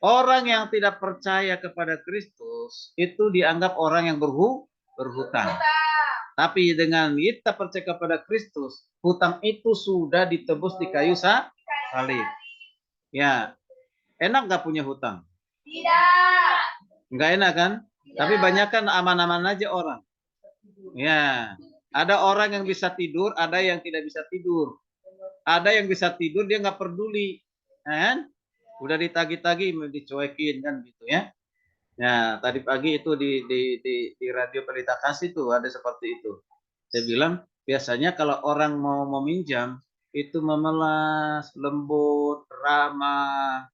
Orang yang tidak percaya kepada Kristus itu dianggap orang yang berhutang. Tapi dengan kita percaya kepada Kristus, hutang itu sudah ditebus di kayu salib. Ya, enak nggak punya hutang? Tidak. Nggak enak kan? Tapi banyak kan aman-aman aja orang. Ya, ada orang yang bisa tidur, ada yang tidak bisa tidur. Ada yang bisa tidur dia nggak peduli, kan? Udah ditagi-tagi, dicuekin kan gitu ya. Ya, tadi pagi itu di radio Pelita Kasih tuh ada seperti itu. Saya bilang biasanya kalau orang mau meminjam itu memelas, lembut, ramah,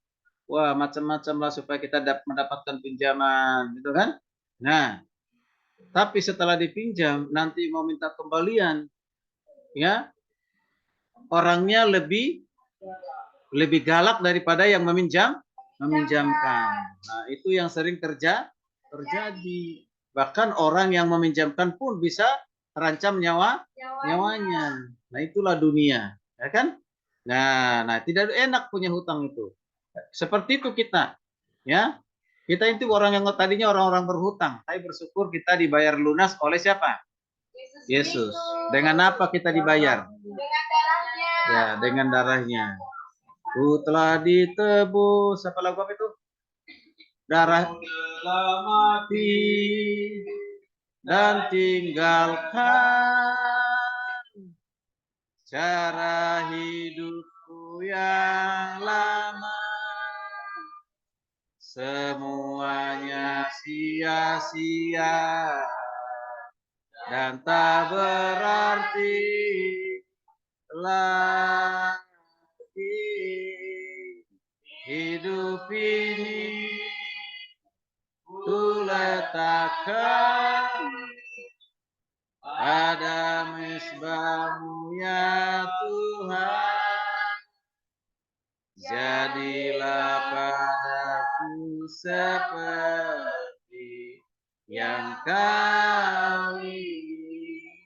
wah macam-macam lah supaya kita mendapatkan pinjaman, gitu kan? Nah, tapi setelah dipinjam nanti mau minta kembalian, ya orangnya lebih galak daripada yang meminjamkan. Nah, itu yang sering terjadi. Bahkan orang yang meminjamkan pun bisa terancam nyawanya. Nah, itulah dunia, ya kan? Nah, tidak enak punya hutang itu. Seperti itu kita, ya. Kita itu orang yang tadinya orang-orang berhutang, tapi bersyukur kita dibayar lunas oleh siapa? Yesus. Dengan apa kita dibayar? Dengan darahnya. Ya, dengan darahnya. Ku telah ditebus. Apa lagu apa itu? Darah telah mati dan tinggalkan cara hidupku yang lama. Semuanya sia-sia dan tak berarti lagi. Hidup ini ku letakkan pada mezbahmu ya Tuhan. Jadilah padaku seperti yang Kau ingin.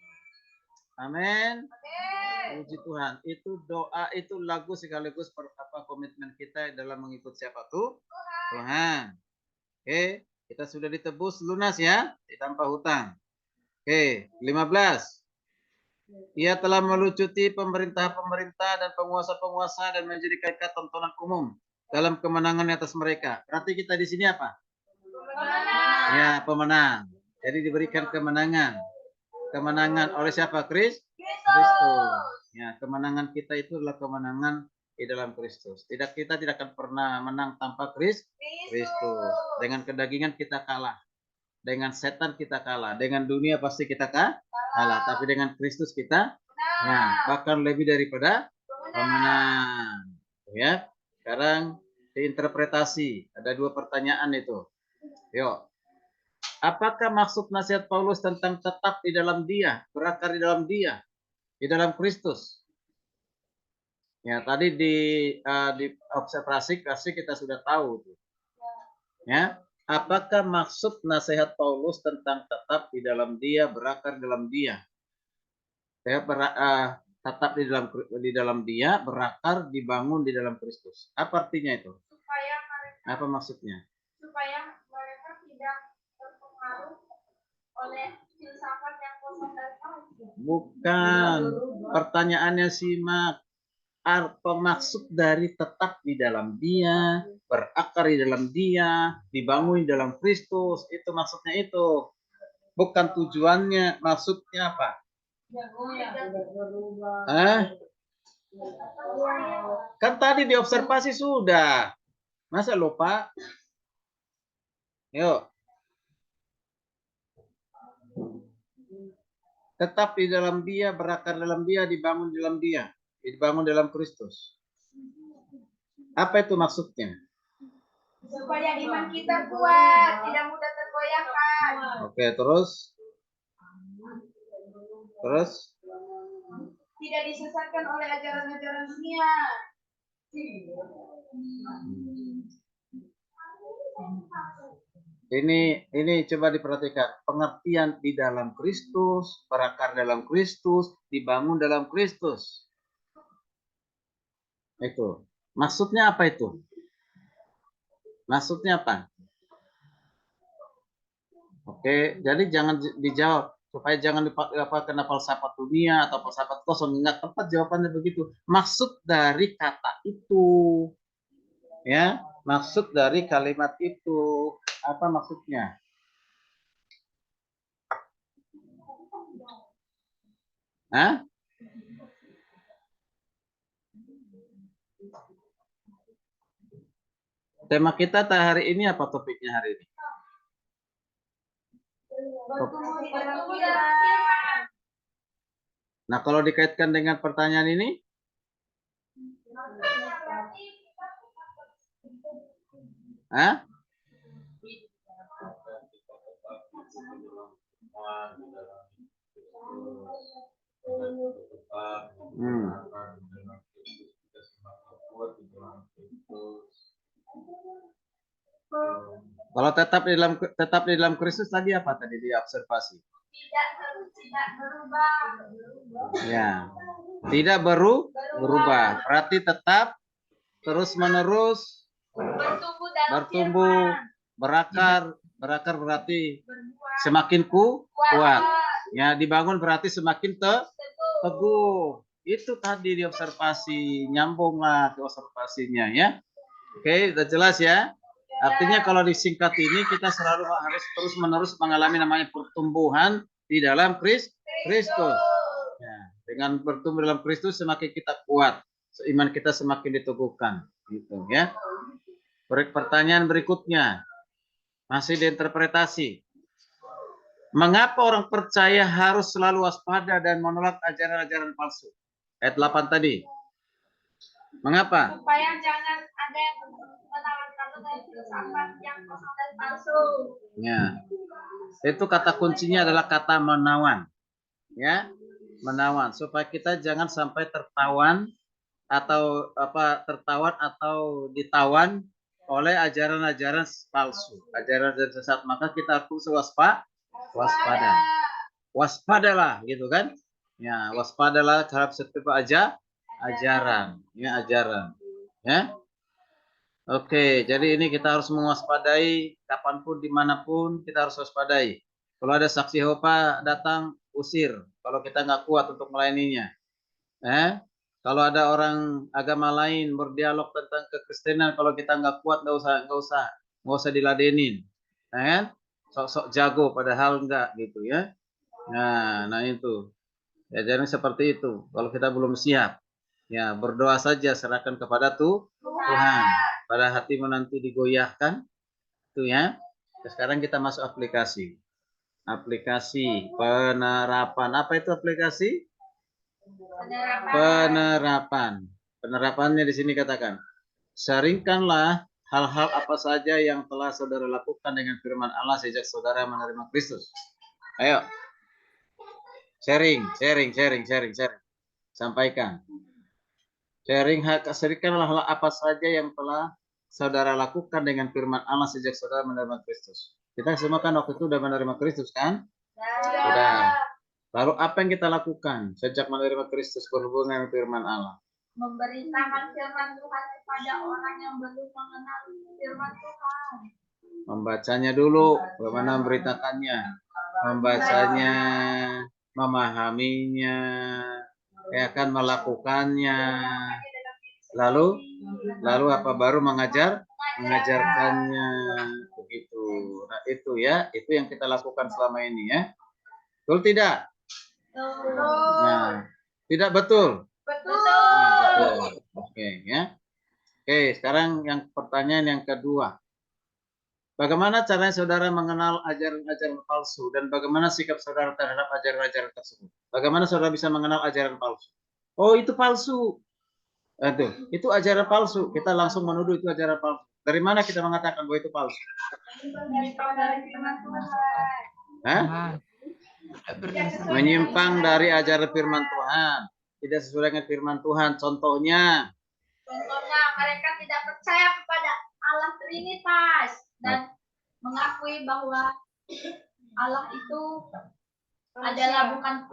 Amin. Puji Tuhan. Itu doa, itu lagu sekaligus komitmen kita dalam mengikut siapa tuh? Tuhan. Oke, kita sudah ditebus lunas ya, tanpa hutang. Oke, 15. Ia telah melucuti pemerintah-pemerintah dan penguasa-penguasa dan menjadikan tontonan umum dalam kemenangan atas mereka. Berarti kita di sini apa? Pemenang. Ya, pemenang. Jadi diberikan kemenangan. Kemenangan oleh siapa? Kristus. Ya, kemenangan kita itu adalah kemenangan di dalam Kristus. Kita tidak akan pernah menang tanpa Kristus. Dengan kedagingan kita kalah. Dengan setan kita kalah. Dengan dunia pasti kita kalah. Tapi dengan Kristus kita bahkan lebih daripada pemenang. Ya. Sekarang diinterpretasi. Ada 2 pertanyaan itu. Yuk. Apakah maksud nasihat Paulus tentang tetap di dalam Dia, berakar di dalam Dia, di dalam Kristus? Ya, tadi di observasi kasih kita sudah tahu. Ya, apakah maksud nasihat Paulus tentang tetap di dalam Dia, berakar dalam Dia? Ya, tetap di dalam Dia, berakar, dibangun di dalam Kristus. Apa artinya itu? Supaya mereka, Apa maksudnya? supaya mereka tidak terpengaruh oleh filsafat yang kosong dan palsu. Bukan. Pertanyaannya simak. Apa maksud dari tetap di dalam Dia, berakar di dalam Dia, dibangun di dalam Kristus? Itu maksudnya itu. Bukan tujuannya, maksudnya apa? Kan tadi diobservasi sudah. Masa lupa? Yuk. Tetap di dalam Dia, berakar dalam Dia, dibangun dalam Dia, dibangun dalam Kristus. Apa itu maksudnya? Supaya iman kita kuat, tidak mudah tergoyahkan. Oke, terus? Terus? Tidak disesatkan oleh ajaran-ajaran dunia. Ini coba diperhatikan. Pengertian di dalam Kristus, berakar dalam Kristus, dibangun dalam Kristus. Itu. Maksudnya apa itu? Maksudnya apa? Oke, jadi jangan dijawab supaya jangan kena falsafat dunia atau falsafat kosong. Ingat tepat jawabannya begitu. Maksud dari kata itu, ya, maksud dari kalimat itu apa maksudnya? Hah? Tema kita hari ini apa topiknya hari ini? Nah, kalau dikaitkan dengan pertanyaan ini? Hah? Kalau tetap di dalam Kristus tadi apa tadi diobservasi? Tidak berubah. Ya. Tidak berubah. Berarti tetap terus menerus bertumbuh, berakar berarti semakin kuat. Ya, dibangun berarti semakin teguh. Itu tadi diobservasi, nyambunglah ke observasinya ya. Oke, udah jelas ya. Artinya kalau disingkat ini kita selalu harus terus menerus mengalami namanya pertumbuhan di dalam Kristus. Ya, dengan bertumbuh dalam Kristus semakin kita kuat, iman kita semakin diteguhkan, gitu ya. Pertanyaan berikutnya masih diinterpretasi. Mengapa orang percaya harus selalu waspada dan menolak ajaran-ajaran palsu? Ayat 8 tadi. Mengapa? Supaya jangan ada yang menawarkan dari filsafat yang kosong dan palsu. Ya. Itu kata kuncinya adalah kata menawan. Ya, menawan supaya kita jangan sampai tertawan atau ditawan oleh ajaran-ajaran palsu, ajaran-ajaran sesat. Maka kita harus waspada. Waspadalah gitu kan? Ya, waspadalah terhadap setiap ajaran, ya ajaran. Ya. Oke, jadi ini kita harus mewaspadai kapanpun, dimanapun kita harus waspadai. Kalau ada saksi Yehova datang, usir. Kalau kita nggak kuat untuk melayaninya. Kalau ada orang agama lain berdialog tentang kekristenan, kalau kita nggak kuat, nggak usah diladenin. Sok-sok jago, padahal enggak gitu ya. Nah itu. Ya, jadi seperti itu. Kalau kita belum siap, ya berdoa saja, serahkan kepada Tuhan. Pada hatimu nanti digoyahkan, itu ya. Sekarang kita masuk aplikasi. Aplikasi penerapan. Apa itu aplikasi? Penerapan. Penerapannya di sini katakan, sharingkanlah hal-hal apa saja yang telah saudara lakukan dengan firman Allah sejak saudara menerima Kristus. Ayo. Sharing. Sampaikan. Sharingkanlah hal apa saja yang telah saudara lakukan dengan firman Allah sejak saudara menerima Kristus. Kita semua kan waktu itu sudah menerima Kristus kan? Sudah. Lalu apa yang kita lakukan sejak menerima Kristus berhubungan dengan firman Allah? Memberitakan firman Tuhan kepada orang yang belum mengenal firman Tuhan. Membacanya dulu, bagaimana memberitakannya? membacanya, memahaminya, ya kan, melakukannya. Lalu apa, baru mengajarkannya, begitu. Nah, itu ya, itu yang kita lakukan selama ini ya. Betul tidak? Nah, tidak betul? Betul. Nah, betul. Oke ya. Oke, sekarang yang pertanyaan yang kedua. Bagaimana caranya saudara mengenal ajaran-ajaran palsu dan bagaimana sikap saudara terhadap ajaran-ajaran tersebut? Bagaimana saudara bisa mengenal ajaran palsu? Oh, itu palsu. Itu ajaran palsu. Kita langsung menuduh itu ajaran palsu. Dari mana kita mengatakan bahwa itu palsu? Hah? Berdasarkan Menyimpang dari ajaran firman Tuhan. Tidak sesuai dengan firman Tuhan. Contohnya, mereka tidak percaya kepada Allah Trinitas dan mengakui bahwa Allah itu adalah bukan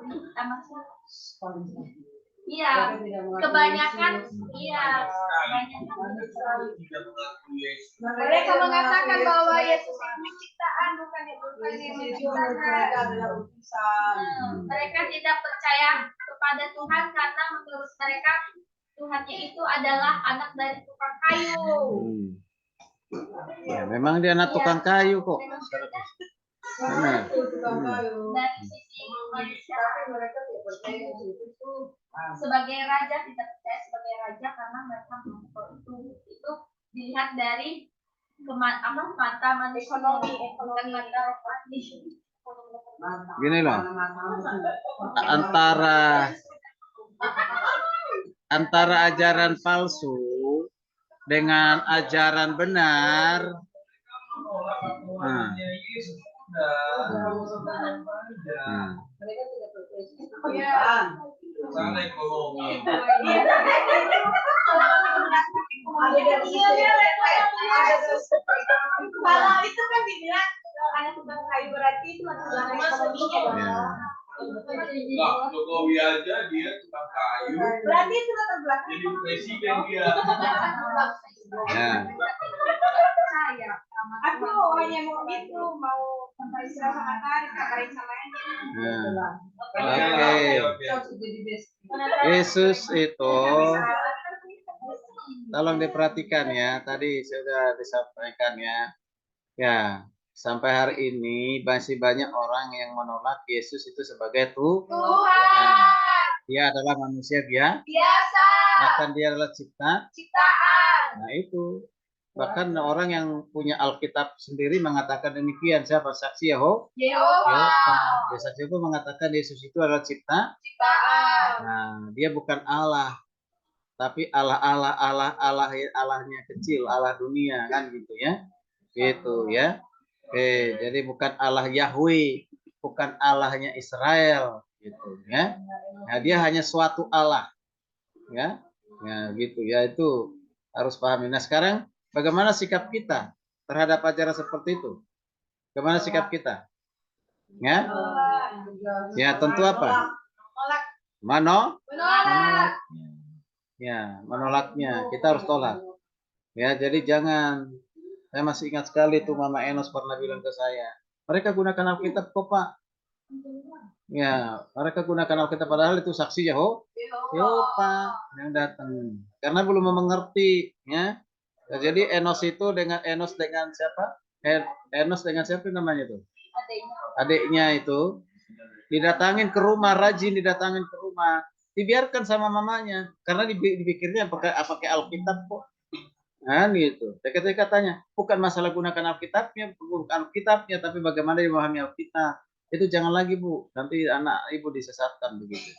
iya, kebanyakan mereka mengatakan bahwa Yesus itu ciptaan, bukan yang menciptakan. Mereka tidak percaya kepada Tuhan karena menurut mereka Tuhannya itu adalah anak dari tukang kayu. ya, memang dia anak tukang kayu kok. Benar. Dari sisi manusia, sebagai raja tidak percaya sebagai raja karena mereka itu dilihat dari mata manusia, ekonomi mata rohani. Gini loh, antara ajaran palsu dengan ajaran benar. Mereka tidak percaya. Kalau itu kan dibilang anak tukang kayu berarti itu adalah ekonominya. Lah, Jokowi aja dia tukang kayu. Berarti itu latar belakang. Jadi presiden dia. Ya. Aku hanya mau gitu, mau Isra sama Tarik, kabarin sama Yesus itu, tolong diperhatikan ya, tadi sudah disampaikan ya. Ya, sampai hari ini masih banyak orang yang menolak Yesus itu sebagai Tuhan. Dia adalah manusia biasa. Bahkan dia adalah ciptaan. Nah itu. Bahkan orang yang punya Alkitab sendiri mengatakan demikian. Siapa? Saksi Yehova. Saksi Yehova mengatakan Yesus itu adalah ciptaan. Nah, dia bukan Allah. Tapi Allahnya kecil, Allah dunia kan gitu ya. Gitu ya. Oke, jadi bukan Allah Yahweh, bukan Allahnya Israel gitu ya. Nah, dia hanya suatu Allah. Ya. Nah, gitu ya, itu harus pahami. Nah, sekarang bagaimana sikap kita terhadap ajaran seperti itu? Bagaimana sikap kita? Ya, ya tentu apa? Menolak. Ya, menolaknya. Kita harus tolak. Ya, jadi jangan. Saya masih ingat sekali tuh Mama Enos pernah bilang ke saya. Mereka gunakan Alkitab kok Pak. Ya, mereka gunakan Alkitab padahal itu saksi Yehova yang datang. Karena belum mengerti. Ya. Nah, jadi Enos dengan siapa? Enos dengan siapa namanya itu? Adiknya itu didatangin ke rumah, rajin didatangin ke rumah, dibiarkan sama mamanya karena dipikirnya pakai Alkitab kok. Nah, gitu. Ketika katanya bukan masalah gunakan Alkitabnya, tapi bagaimana memahami Alkitab. Itu jangan lagi Bu, nanti anak ibu disesatkan begitu.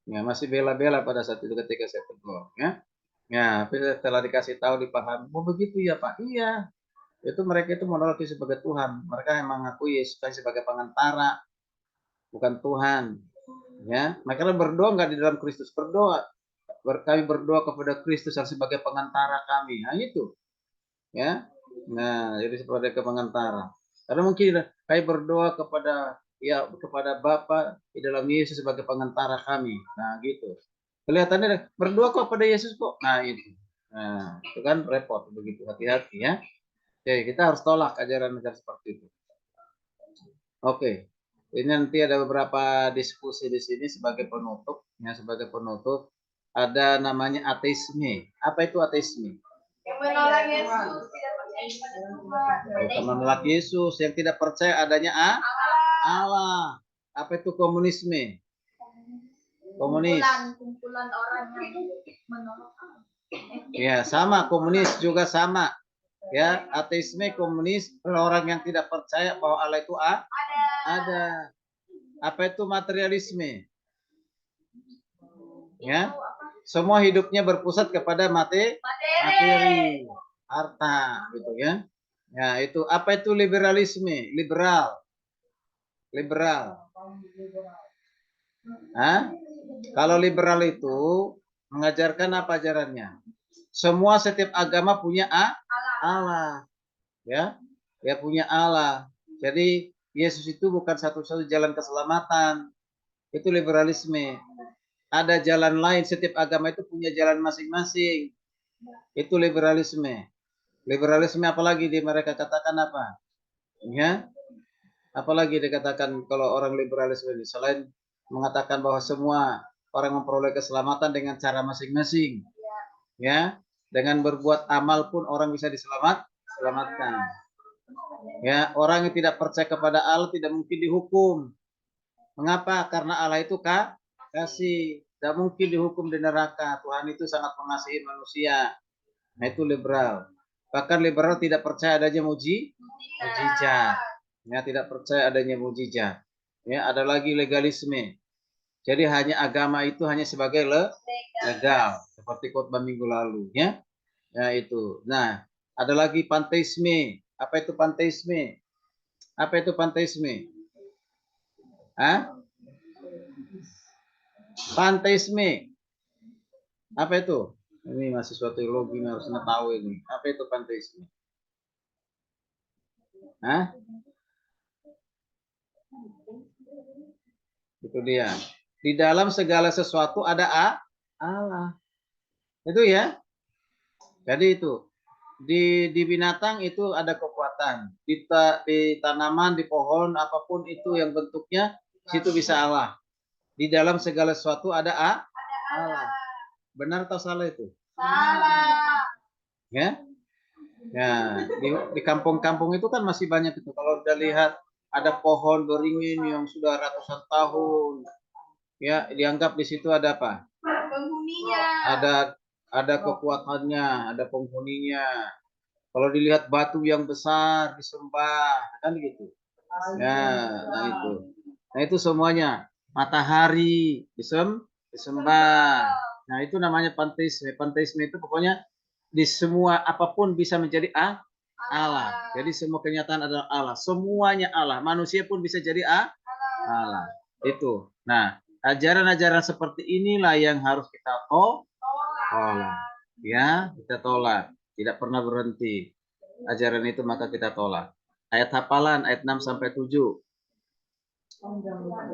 Ya, masih bela-bela pada saat itu ketika saya tegur, ya. Ya, tapi setelah dikasih tahu dipahami, oh begitu ya Pak. Iya. Itu mereka itu menolak Yesus sebagai Tuhan. Mereka yang mengakui Yesus sebagai pengantara, bukan Tuhan. Ya, mereka berdoa nggak di dalam Kristus, berdoa. Kami berdoa kepada Kristus sebagai pengantara kami. Nah, itu. Ya. Nah, jadi sebagai pengantara. Karena mungkin kami berdoa kepada Bapa di dalam Yesus sebagai pengantara kami. Nah, gitu. Kelihatannya berdoa kepada Yesus kok. Nah, itu. Nah, itu kan repot begitu. Hati-hati ya. Oke, kita harus tolak ajaran-ajaran seperti itu. Oke. Ini nanti ada beberapa diskusi di sini sebagai penutup. Ya, sebagai penutup ada namanya ateisme. Apa itu ateisme? Yang menolak Yesus, tidak percaya pada Tuhan. Bukan menolak Yesus, yang tidak percaya adanya Allah. Apa itu komunisme? Komunis. Kumpulan orang yang menolak Allah. Ya, sama, komunis juga sama. Ya, ateisme, komunis, orang yang tidak percaya bahwa Allah itu ada. Apa itu materialisme? Ya, semua hidupnya berpusat kepada materi, harta, gitu ya. Ya, itu apa itu liberalisme? Liberal. Hah? Kalau liberal itu mengajarkan apa ajarannya? Semua setiap agama punya Allah. Ya, dia punya Allah. Jadi Yesus itu bukan satu-satu jalan keselamatan. Itu liberalisme. Ada jalan lain, setiap agama itu punya jalan masing-masing. Itu liberalisme. Liberalisme apalagi di mereka katakan apa? Ya, apalagi dikatakan kalau orang liberalisme ini selain mengatakan bahwa semua orang memperoleh keselamatan dengan cara masing-masing. Ya, dengan berbuat amal pun orang bisa diselamatkan. Ya, orang yang tidak percaya kepada Allah tidak mungkin dihukum. Mengapa? Karena Allah itu kasih, tidak mungkin dihukum di neraka. Tuhan itu sangat mengasihi manusia. Nah, itu liberal. Bahkan liberal tidak percaya adanya mujizat. Ya, tidak percaya adanya mujizat. Ya, ada lagi legalisme. Jadi hanya agama itu hanya sebagai legal, seperti khotbah minggu lalu, ya. Ya itu. Nah, ada lagi panteisme. Apa itu panteisme? Apa itu panteisme? Hah? Panteisme. Apa itu? Ini mahasiswa teologi harus tahu ini. Apa itu panteisme? Hah? Itu dia. Di dalam segala sesuatu ada Allah. Itu ya. Jadi itu. Di binatang itu ada kekuatan. Di tanaman, di pohon, apapun itu yang bentuknya, situ bisa Allah. Di dalam segala sesuatu ada Allah. Benar atau salah itu? Salah. Ya. Ya, di kampung-kampung itu kan masih banyak itu. Kalau udah lihat ada pohon beringin yang sudah ratusan tahun, ya dianggap di situ ada apa? Penghuninya. Ada kekuatannya, ada penghuninya. Kalau dilihat batu yang besar disembah, kan gitu. Ya, nah itu. Nah itu semuanya. Matahari disembah. Nah itu namanya panteisme. Panteisme itu pokoknya di semua apapun bisa menjadi Allah. Jadi semua kenyataan adalah Allah. Semuanya Allah. Manusia pun bisa jadi Allah. Itu. Nah, ajaran-ajaran seperti inilah yang harus kita tolak. Ya, kita tolak. Tidak pernah berhenti. Ajaran itu maka kita tolak. Ayat hafalan ayat 6 sampai 7.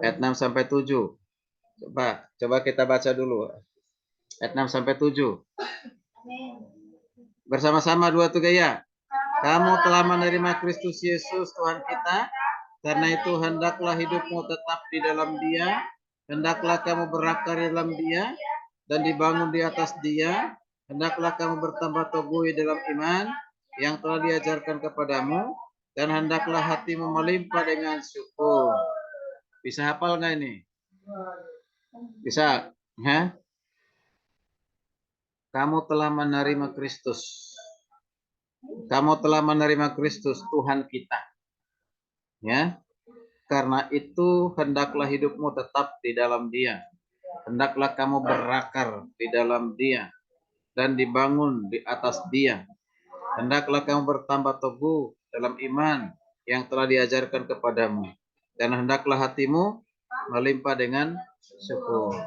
Ayat 6 sampai 7. Coba kita baca dulu. Ayat 6 sampai 7. Bersama-sama 2 3 ya. Kamu telah menerima Kristus Yesus Tuhan kita, karena itu hendaklah hidupmu tetap di dalam Dia, hendaklah kamu berakar di dalam Dia dan dibangun di atas Dia, hendaklah kamu bertambah teguh dalam iman yang telah diajarkan kepadamu, dan hendaklah hatimu melimpah dengan syukur. Bisa hafal nggak ini? Bisa? Ya? Kamu telah menerima Kristus. Kamu telah menerima Kristus Tuhan kita. Ya. Karena itu hendaklah hidupmu tetap di dalam Dia. Hendaklah kamu berakar di dalam Dia dan dibangun di atas Dia. Hendaklah kamu bertambah teguh dalam iman yang telah diajarkan kepadamu. Dan hendaklah hatimu melimpah dengan syukur.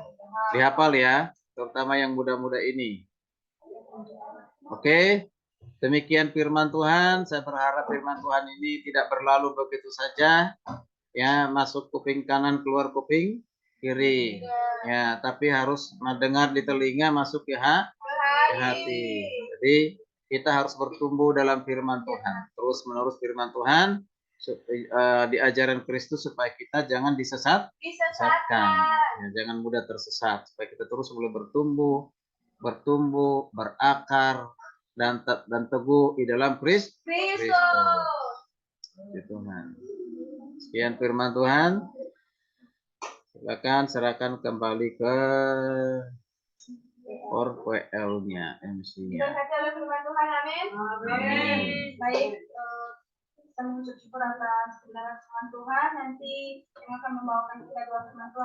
Dihafal ya, terutama yang muda-muda ini. Oke. Demikian firman Tuhan. Saya berharap firman Tuhan ini tidak berlalu begitu saja. Ya, masuk kuping kanan, keluar kuping kiri. Ya, tapi harus mendengar di telinga, masuk ke hati. Jadi kita harus bertumbuh dalam firman Tuhan. Terus menerus firman Tuhan. di ajaran Kristus supaya kita jangan disesatkan, ya, jangan mudah tersesat, supaya kita terus boleh bertumbuh, berakar dan teguh di dalam Kristus. Ya Tuhan. Sekian firman Tuhan. Silakan serahkan kembali ke PL-nya, MC-nya. Berkati oleh firman Tuhan, amin. Baik, kita mengucap syukur atas kebenaran firman Tuhan. Nanti yang akan membawakan kita dua firman Tuhan